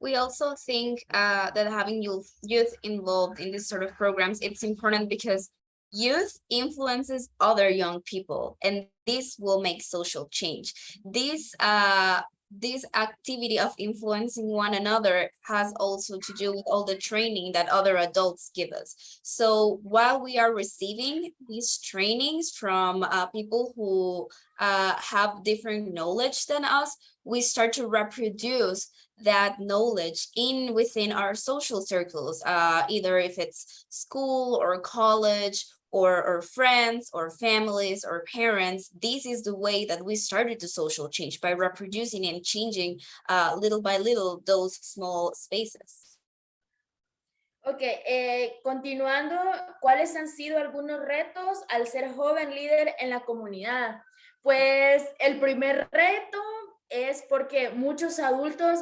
We also think that having youth involved in this sort of programs, it's important because youth influences other young people, and this will make social change. This activity of influencing one another has also to do with all the training that other adults give us. So while we are receiving these trainings from people who have different knowledge than us, we start to reproduce that knowledge within our social circles, either if it's school or college, or friends or families or parents. This is the way that we started the social change, by reproducing and changing little by little those small spaces. Ok, continuando, ¿cuáles han sido algunos retos al ser joven líder en la comunidad? Pues el primer reto es porque muchos adultos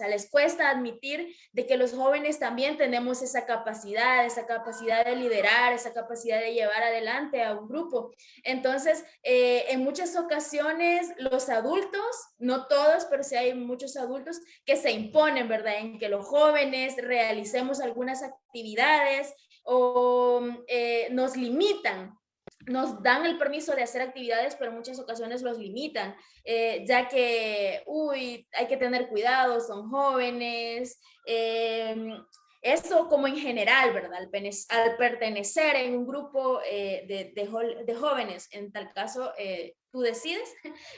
les cuesta admitir de que los jóvenes también tenemos esa capacidad de liderar, esa capacidad de llevar adelante a un grupo. Entonces, en muchas ocasiones los adultos, no todos, pero sí hay muchos adultos que se imponen, ¿verdad?, en que los jóvenes realicemos algunas actividades o nos limitan. Nos dan el permiso de hacer actividades, pero en muchas ocasiones los limitan, ya que, hay que tener cuidado, son jóvenes, eso como en general, ¿verdad? Al pertenecer en un grupo de jóvenes, en tal caso, tú decides,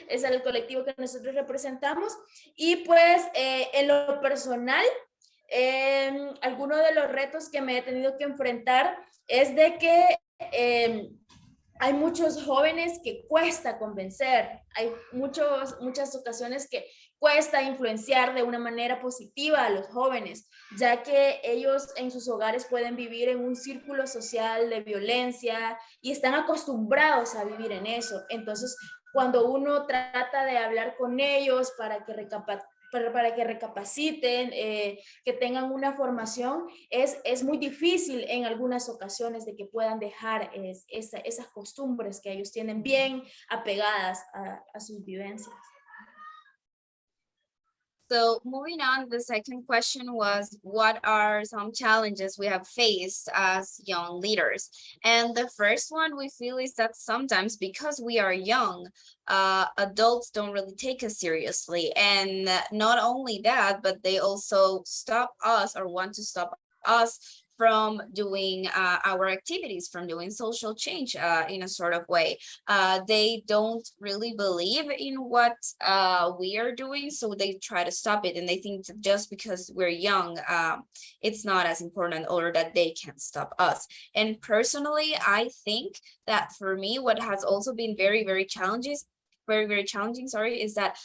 es el colectivo que nosotros representamos, y pues en lo personal, alguno de los retos que me he tenido que enfrentar es de que hay muchos jóvenes que cuesta convencer, hay muchas ocasiones que cuesta influenciar de una manera positiva a los jóvenes, ya que ellos en sus hogares pueden vivir en un círculo social de violencia y están acostumbrados a vivir en eso. Entonces, cuando uno trata de hablar con ellos para que recapaciten, que tengan una formación, es muy difícil en algunas ocasiones de que puedan dejar esas costumbres que ellos tienen bien apegadas a sus vivencias. So moving on, the second question was, what are some challenges we have faced as young leaders? And the first one we feel is that sometimes because we are young, adults don't really take us seriously. And not only that, but they also stop us or want to stop us from doing our activities, from doing social change in a sort of way. They don't really believe in what we are doing, so they try to stop it, and they think that just because we're young, it's not as important, or that they can stop us. And personally, I think that for me, what has also been very, very challenging, is that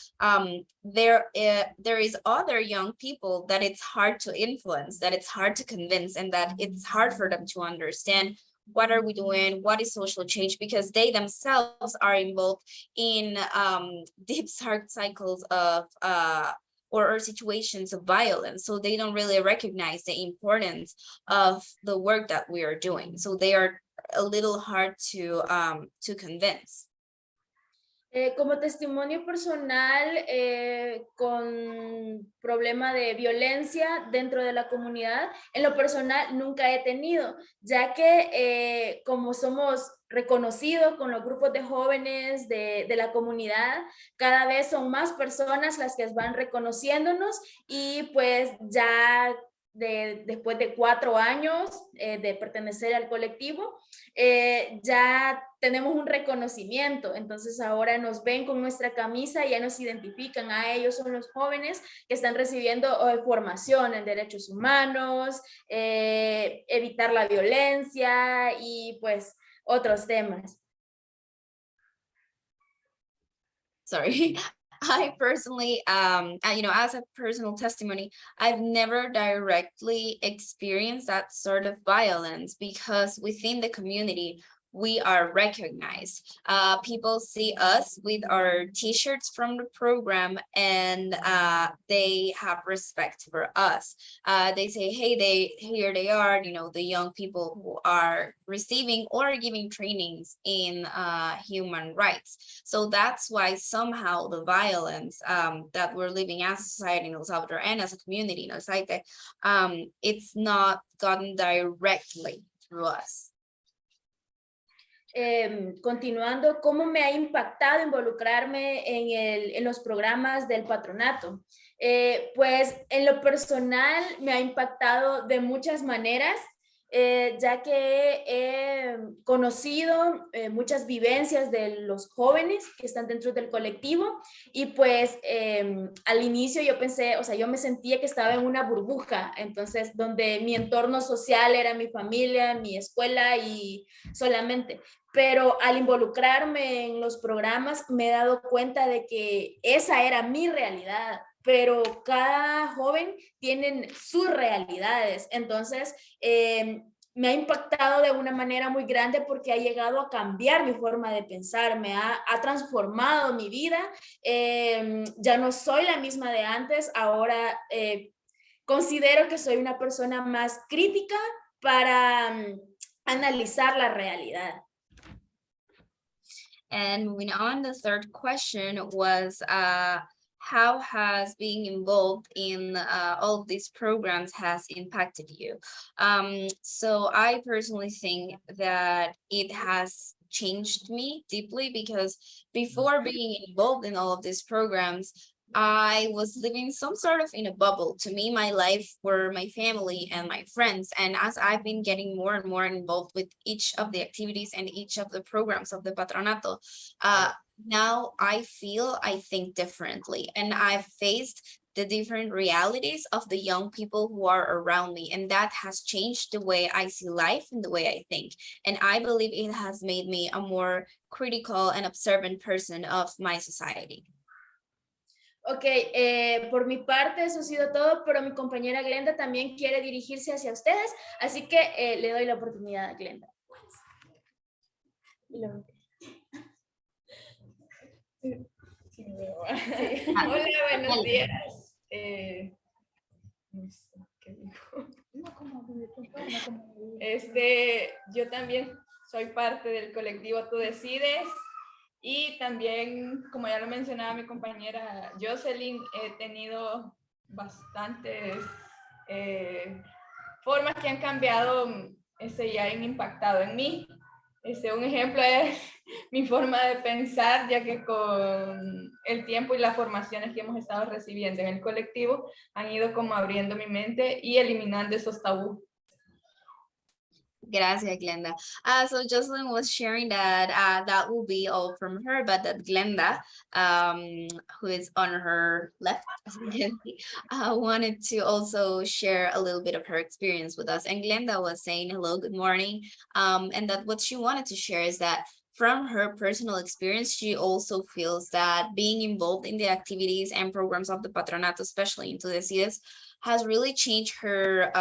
there is other young people that it's hard to influence, that it's hard to convince, and that it's hard for them to understand what are we doing, what is social change, because they themselves are involved in deep cycles of or situations of violence. So they don't really recognize the importance of the work that we are doing. So they are a little hard to convince. Como testimonio personal, con problema de violencia dentro de la comunidad, en lo personal nunca he tenido, ya que como somos reconocidos con los grupos de jóvenes de la comunidad, cada vez son más personas las que van reconociéndonos, y pues ya después de 4 años de pertenecer al colectivo, ya tenemos un reconocimiento. Entonces ahora nos ven con nuestra camisa y ya nos identifican. Ellos son los jóvenes que están recibiendo formación en derechos humanos, evitar la violencia y pues otros temas. Sorry. I personally, as a personal testimony, I've never directly experienced that sort of violence, because within the community, we are recognized. People see us with our t-shirts from the program, and they have respect for us. They say, hey, here they are, the young people who are receiving or giving trainings in human rights. So that's why somehow the violence that we're living as a society in El Salvador and as a community in El Salvador, it's not gotten directly through us. Continuando, ¿cómo me ha impactado involucrarme en los programas del patronato? Pues en lo personal me ha impactado de muchas maneras, ya que he conocido muchas vivencias de los jóvenes que están dentro del colectivo, y pues al inicio yo pensé, yo me sentía que estaba en una burbuja, entonces donde mi entorno social era mi familia, mi escuela y solamente. Pero al involucrarme en los programas me he dado cuenta de que esa era mi realidad, pero cada joven tiene sus realidades. Entonces, me ha impactado de una manera muy grande, porque ha llegado a cambiar mi forma de pensar, ha transformado mi vida. Ya no soy la misma de antes, ahora considero que soy una persona más crítica para analizar la realidad. And moving on, the third question was, how has being involved in all of these programs has impacted you? So I personally think that it has changed me deeply, because before being involved in all of these programs, I was living some sort of in a bubble. To me, my life were my family and my friends. And as I've been getting more and more involved with each of the activities and each of the programs of the Patronato, now I think differently, and I've faced the different realities of the young people who are around me. And that has changed the way I see life and the way I think. And I believe it has made me a more critical and observant person of my society. Ok, por mi parte eso ha sido todo, pero mi compañera Glenda también quiere dirigirse hacia ustedes, así que le doy la oportunidad a Glenda. Sí. Hola, buenos días. No sé qué dijo. Yo también soy parte del colectivo Tú Decides. Y también, como ya lo mencionaba mi compañera Joseline, he tenido bastantes formas que han cambiado y han impactado en mí. Un ejemplo es mi forma de pensar, ya que con el tiempo y las formaciones que hemos estado recibiendo en el colectivo han ido como abriendo mi mente y eliminando esos tabús. Gracias, Glenda. So Jocelyn was sharing that that will be all from her, but that Glenda, who is on her left, as you can see, wanted to also share a little bit of her experience with us. And Glenda was saying, hello, good morning. And that what she wanted to share is that from her personal experience, she also feels that being involved in the activities and programs of the Patronato, especially into the CIDES, has really changed her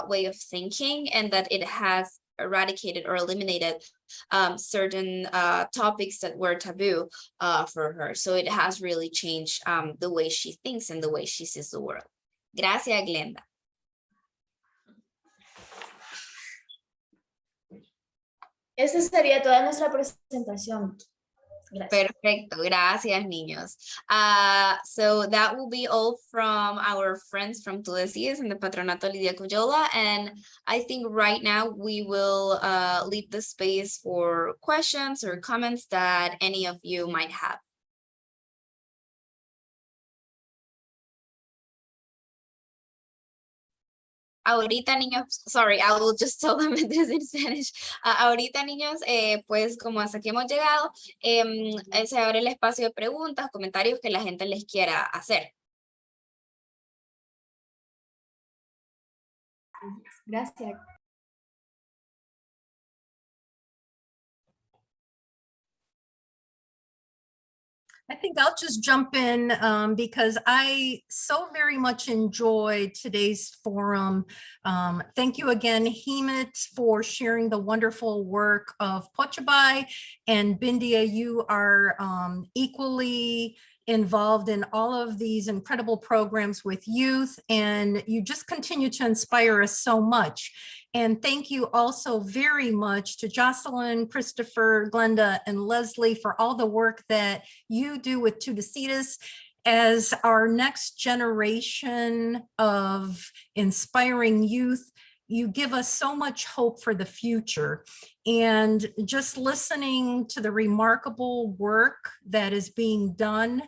way of thinking, and that it has eradicated or eliminated certain topics that were taboo for her. So it has really changed the way she thinks and the way she sees the world. Gracias, Glenda. Esa sería toda nuestra presentación. Gracias. Perfecto, gracias, niños. So that will be all from our friends from Tulesias and the Patronato Lidia Coggiola. And I think right now we will leave the space for questions or comments that any of you might have. Ahorita, niños, sorry, I will just tell them this in Spanish. Ahorita, niños, pues como hasta aquí hemos llegado, se abre el espacio de preguntas, comentarios que la gente les quiera hacer. Gracias. I think I'll just jump in because I so very much enjoyed today's forum. Thank you again, Himmat, for sharing the wonderful work of Pochabhai, and Bindia, you are equally involved in all of these incredible programs with youth, and you just continue to inspire us so much. And thank you also very much to Jocelyn, Christopher, Glenda, and Leslie for all the work that you do with Tudecitas as our next generation of inspiring youth. You give us so much hope for the future. And just listening to the remarkable work that is being done,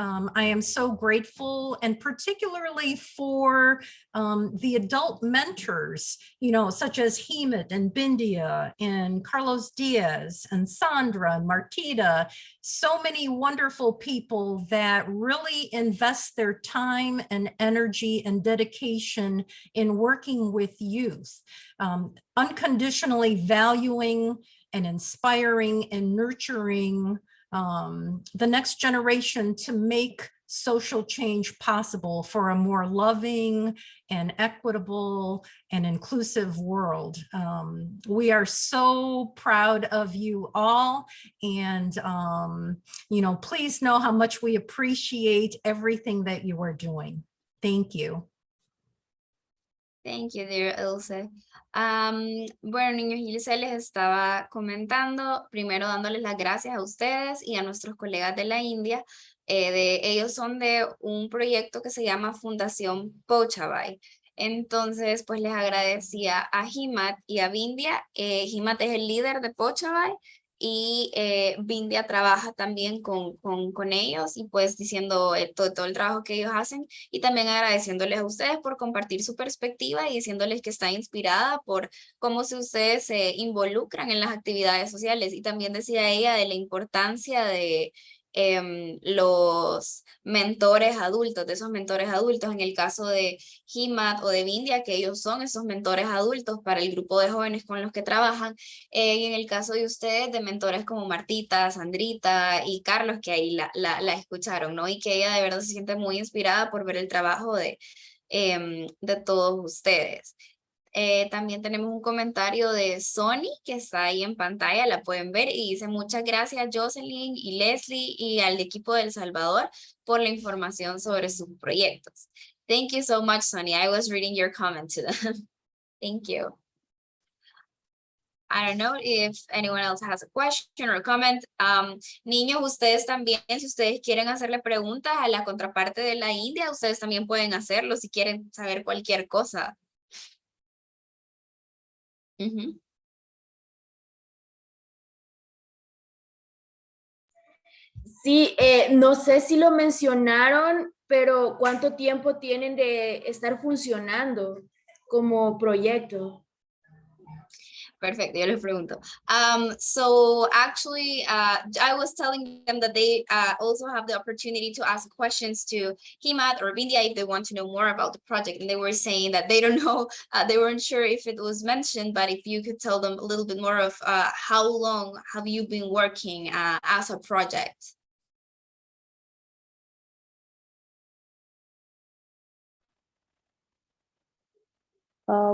I am so grateful, and particularly for the adult mentors, you know, such as Himmat and Bindia and Carlos Diaz and Sandra and Martita, so many wonderful people that really invest their time and energy and dedication in working with youth, unconditionally valuing and inspiring and nurturing the next generation to make social change possible for a more loving and equitable and inclusive world. We are so proud of you all, and you know, please know how much we appreciate everything that you are doing. Thank you. Thank you, dear Ilse. Bueno, niños, Ilse les estaba comentando, primero dándoles las gracias a ustedes y a nuestros colegas de la India. Ellos son de un proyecto que se llama Fundación Pochabhai. Entonces, pues les agradecía a Himmat y a Bindia. Himmat es el líder de Pochabhai y Bindia trabaja también con ellos, y pues diciendo todo el trabajo que ellos hacen, y también agradeciéndoles a ustedes por compartir su perspectiva y diciéndoles que está inspirada por cómo si ustedes se involucran en las actividades sociales. Y también decía ella de la importancia de los mentores adultos, de esos mentores adultos, en el caso de Himmat o de Bindia, que ellos son esos mentores adultos para el grupo de jóvenes con los que trabajan, y en el caso de ustedes, de mentores como Martita, Sandrita y Carlos, que ahí la escucharon, ¿no? Y que ella de verdad se siente muy inspirada por ver el trabajo de todos ustedes. También tenemos un comentario de Sony que está ahí en pantalla, la pueden ver, y dice: muchas gracias Joseline y Leslie y al equipo de El Salvador por la información sobre sus proyectos. Thank you so much, Sony. I was reading your comment to them. Thank you. I don't know if anyone else has a question or a comment. Niños, ustedes también, si ustedes quieren hacerle preguntas a la contraparte de la India, ustedes también pueden hacerlo si quieren saber cualquier cosa. Sí, no sé si lo mencionaron, pero ¿cuánto tiempo tienen de estar funcionando como proyecto? Perfecto, yo les pregunto. So actually, I was telling them that they also have the opportunity to ask questions to Himmat or Bindia if they want to know more about the project. And they were saying that they don't know, they weren't sure if it was mentioned, but if you could tell them a little bit more of how long have you been working as a project?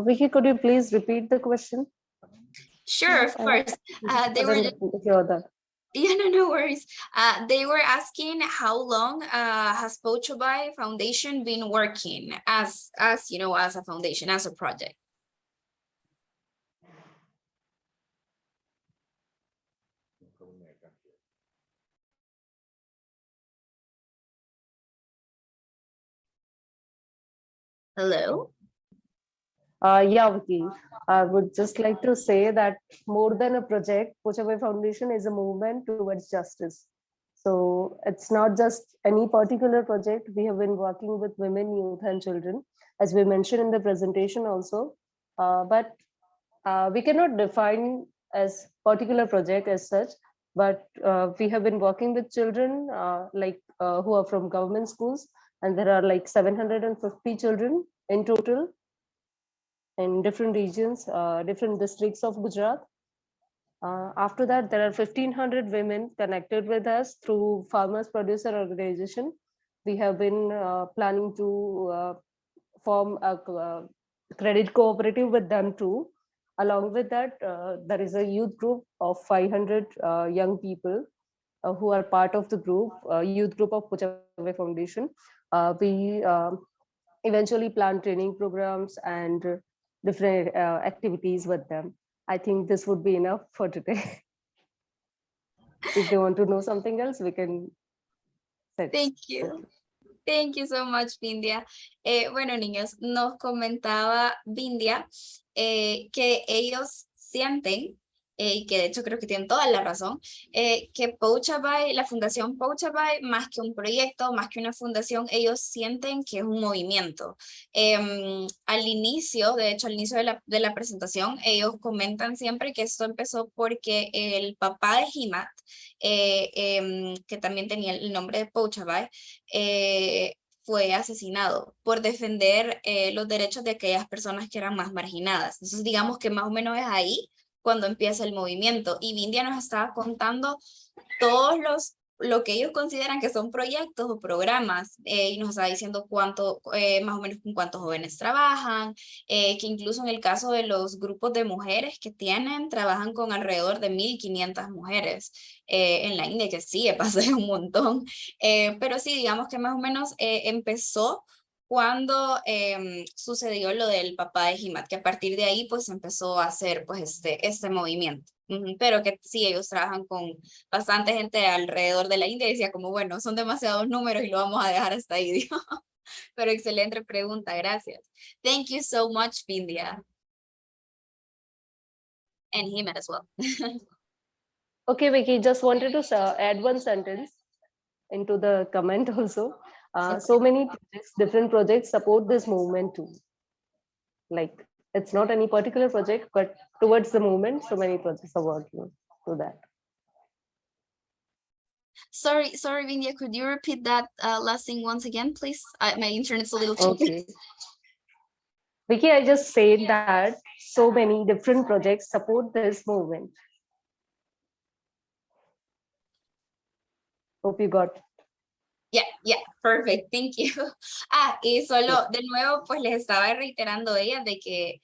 Vicky, could you please repeat the question? Sure, of course. They were just, Hear that. yeah, no worries. They were asking how long has Pochabhai Foundation been working as you know, as a foundation, as a project? Hello? Yeah, Vicky. I would just like to say that more than a project, Pochabhai Foundation is a movement towards justice. So it's not just any particular project. We have been working with women, youth, and children, as we mentioned in the presentation also. But we cannot define as particular project as such. But we have been working with children who are from government schools, and there are like 750 children in total in different regions, different districts of Gujarat. After that, there are 1,500 women connected with us through Farmers Producer Organization. We have been planning to form a credit cooperative with them too. Along with that, there is a youth group of 500 young people who are part of the group, youth group of Pochabhai Foundation. We eventually plan training programs and different activities with them. I think this would be enough for today. If they want to know something else, we can set. Thank you. Thank you so much, Bindia. Bueno, niños, nos comentaba Bindia que ellos sienten, y que de hecho creo que tienen toda la razón, que Pochabhai, la Fundación Pochabhai, más que un proyecto, más que una fundación, ellos sienten que es un movimiento. Al inicio, de hecho, al inicio de la presentación, ellos comentan siempre que esto empezó porque el papá de Himmat, que también tenía el nombre de Pochabhai, fue asesinado por defender los derechos de aquellas personas que eran más marginadas. Entonces, digamos que más o menos es ahí cuando empieza el movimiento. Y Bindia nos estaba contando todos lo que ellos consideran que son proyectos o programas, y nos estaba diciendo cuánto, más o menos con cuántos jóvenes trabajan, que incluso en el caso de los grupos de mujeres que tienen, trabajan con alrededor de 1,500 mujeres en la India, que sí, pasa de un montón, pero sí, digamos que más o menos empezó cuando sucedió lo del papá de Himmat, que a partir de ahí pues empezó a hacer pues este movimiento. Pero que sí, ellos trabajan con bastante gente alrededor de la India y decía como, bueno, son demasiados números y lo vamos a dejar hasta ahí, dijo. Pero excelente pregunta, gracias. Thank you so much, Bindia. And Himmat as well. Okay, Vicky, just wanted to add one sentence into the comment also. So many projects, different projects support this movement too. Like it's not any particular project, but towards the movement, so many projects are working to that. Sorry, Bindia, could you repeat that last thing once again, please? My internet's a little choppy. Okay. Vicky, I just said that so many different projects support this movement. Hope you got. Yeah, perfect, thank you. Y solo de nuevo, pues les estaba reiterando ella de que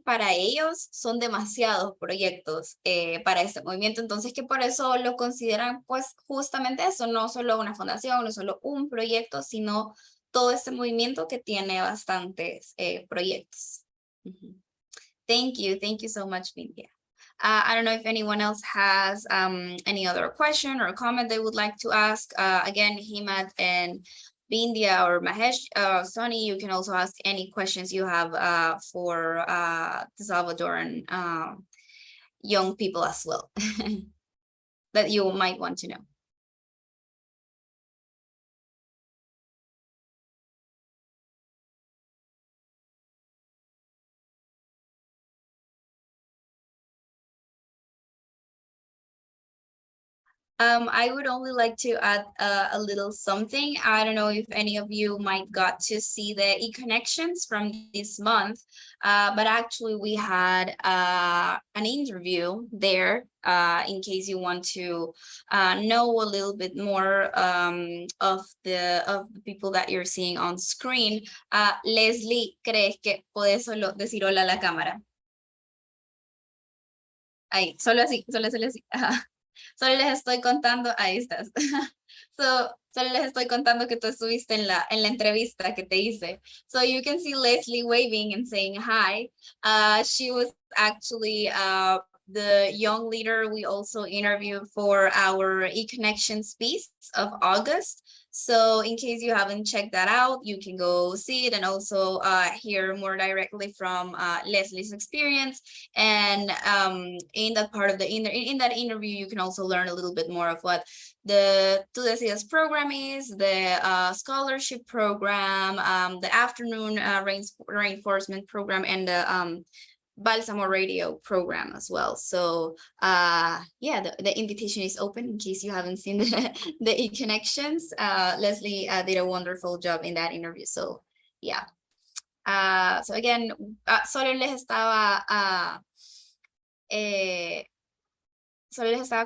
para ellos, son demasiados proyectos para este movimiento, entonces que por eso lo consideran pues justamente eso, no solo una fundación, no solo un proyecto, sino todo este movimiento que tiene bastantes proyectos. Thank you so much, Bindia. I don't know if anyone else has any other question or comment they would like to ask. Again, Himmat and Bindia or Mahesh, Sonny, you can also ask any questions you have for the Salvadoran young people as well that you might want to know. I would only like to add a little something. I don't know if any of you might got to see the e-connections from this month, but actually we had an interview there in case you want to know a little bit more of the people that you're seeing on screen. Leslie, ¿crees que puedes solo decir hola a la cámara? Ahí, solo así, solo así. Ajá. Solo les estoy contando, ahí estás. Solo les estoy contando que tú estuviste en la entrevista que te hice. So you can see Leslie waving and saying hi. She was actually the young leader we also interviewed for our e-connections piece of August. So in case you haven't checked that out, you can go see it and also hear more directly from Leslie's experience. And in that part of in that interview, you can also learn a little bit more of what the Tu Decidas program is, the scholarship program, the afternoon reinforcement program, and the Balsamo radio program as well. So yeah, the invitation is open in case you haven't seen the e-connections. Leslie did a wonderful job in that interview. So yeah. So again, solo les estaba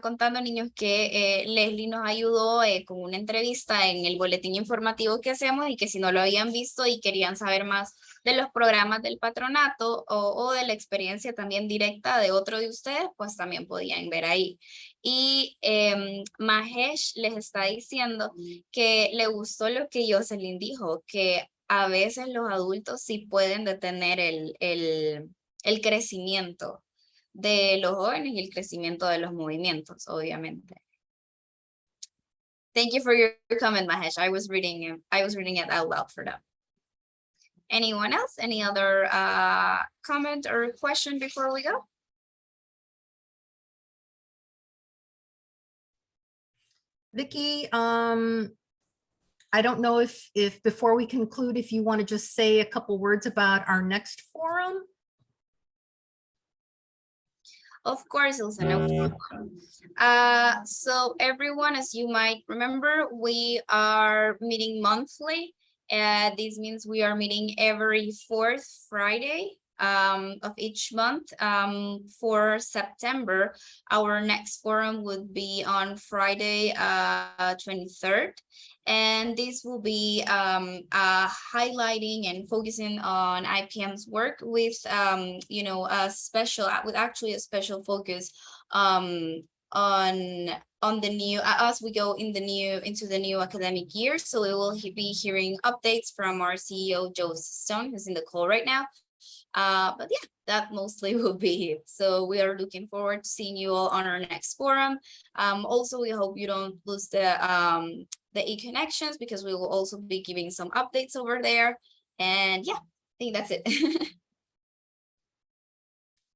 contando, niños, que Leslie nos ayudó con una entrevista en el boletín informativo que hacemos y que si no lo habían visto y querían saber más de los programas del patronato o de la experiencia también directa de otro de ustedes, pues también podían ver ahí. Y Mahesh les está diciendo que le gustó lo que Joseline dijo, que a veces los adultos sí pueden detener el crecimiento de los jóvenes y el crecimiento de los movimientos, obviamente. Thank you for your comment, Mahesh. I was reading it out loud for them. Anyone else? Any other comment or question before we go? Vicky, I don't know if before we conclude, if you want to just say a couple words about our next forum. Of course, Ilse, no problem. So everyone, as you might remember, we are meeting monthly. This means we are meeting every fourth Friday of each month. For September, our next forum would be on Friday, 23rd. And this will be highlighting and focusing on IPM's work with, you know, a special focus on the new, as we go into the new academic year. So we will be hearing updates from our CEO, Joe Cistone, who's in the call right now. But yeah, that mostly will be it. So we are looking forward to seeing you all on our next forum. Also, we hope you don't lose the e-connections, because we will also be giving some updates over there. And yeah, I think that's it.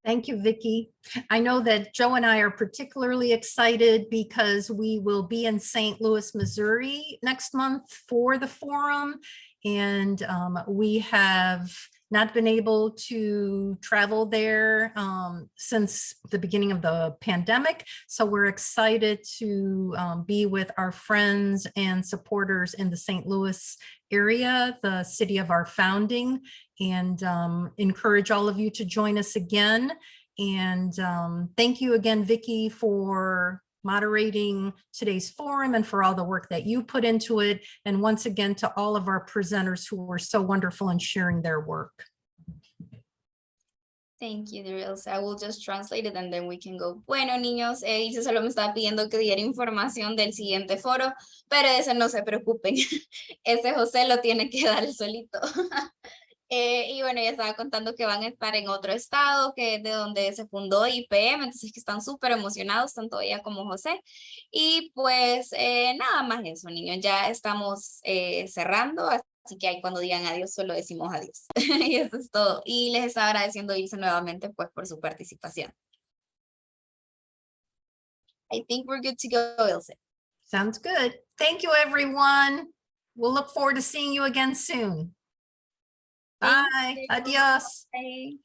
Thank you, Vicky. I know that Joe and I are particularly excited because we will be in St. Louis, Missouri next month for the forum. And we have not been able to travel there since the beginning of the pandemic. So we're excited to be with our friends and supporters in the St. Louis area, the city of our founding, and encourage all of you to join us again. And thank you again, Vicky, for moderating today's forum and for all the work that you put into it. And once again, to all of our presenters who were so wonderful in sharing their work. Thank you, Ilse. I will just translate it and then we can go. Bueno, niños, Ilse solo me estaba pidiendo que diera información del siguiente foro, pero ese no se preocupen. Ese José lo tiene que dar solito. Y bueno, ya estaba contando que van a estar en otro estado, que es de donde se fundó IPM, entonces que están súper emocionados, tanto ella como José. Y pues nada más eso, niños, ya estamos cerrando, así que ahí cuando digan adiós solo decimos adiós. Y eso es todo. Y les estaba agradeciendo irse nuevamente pues por su participación. I think we're good to go, Ilse. Sounds good. Thank you, everyone. We'll look forward to seeing you again soon. Bye. Adios. Bye.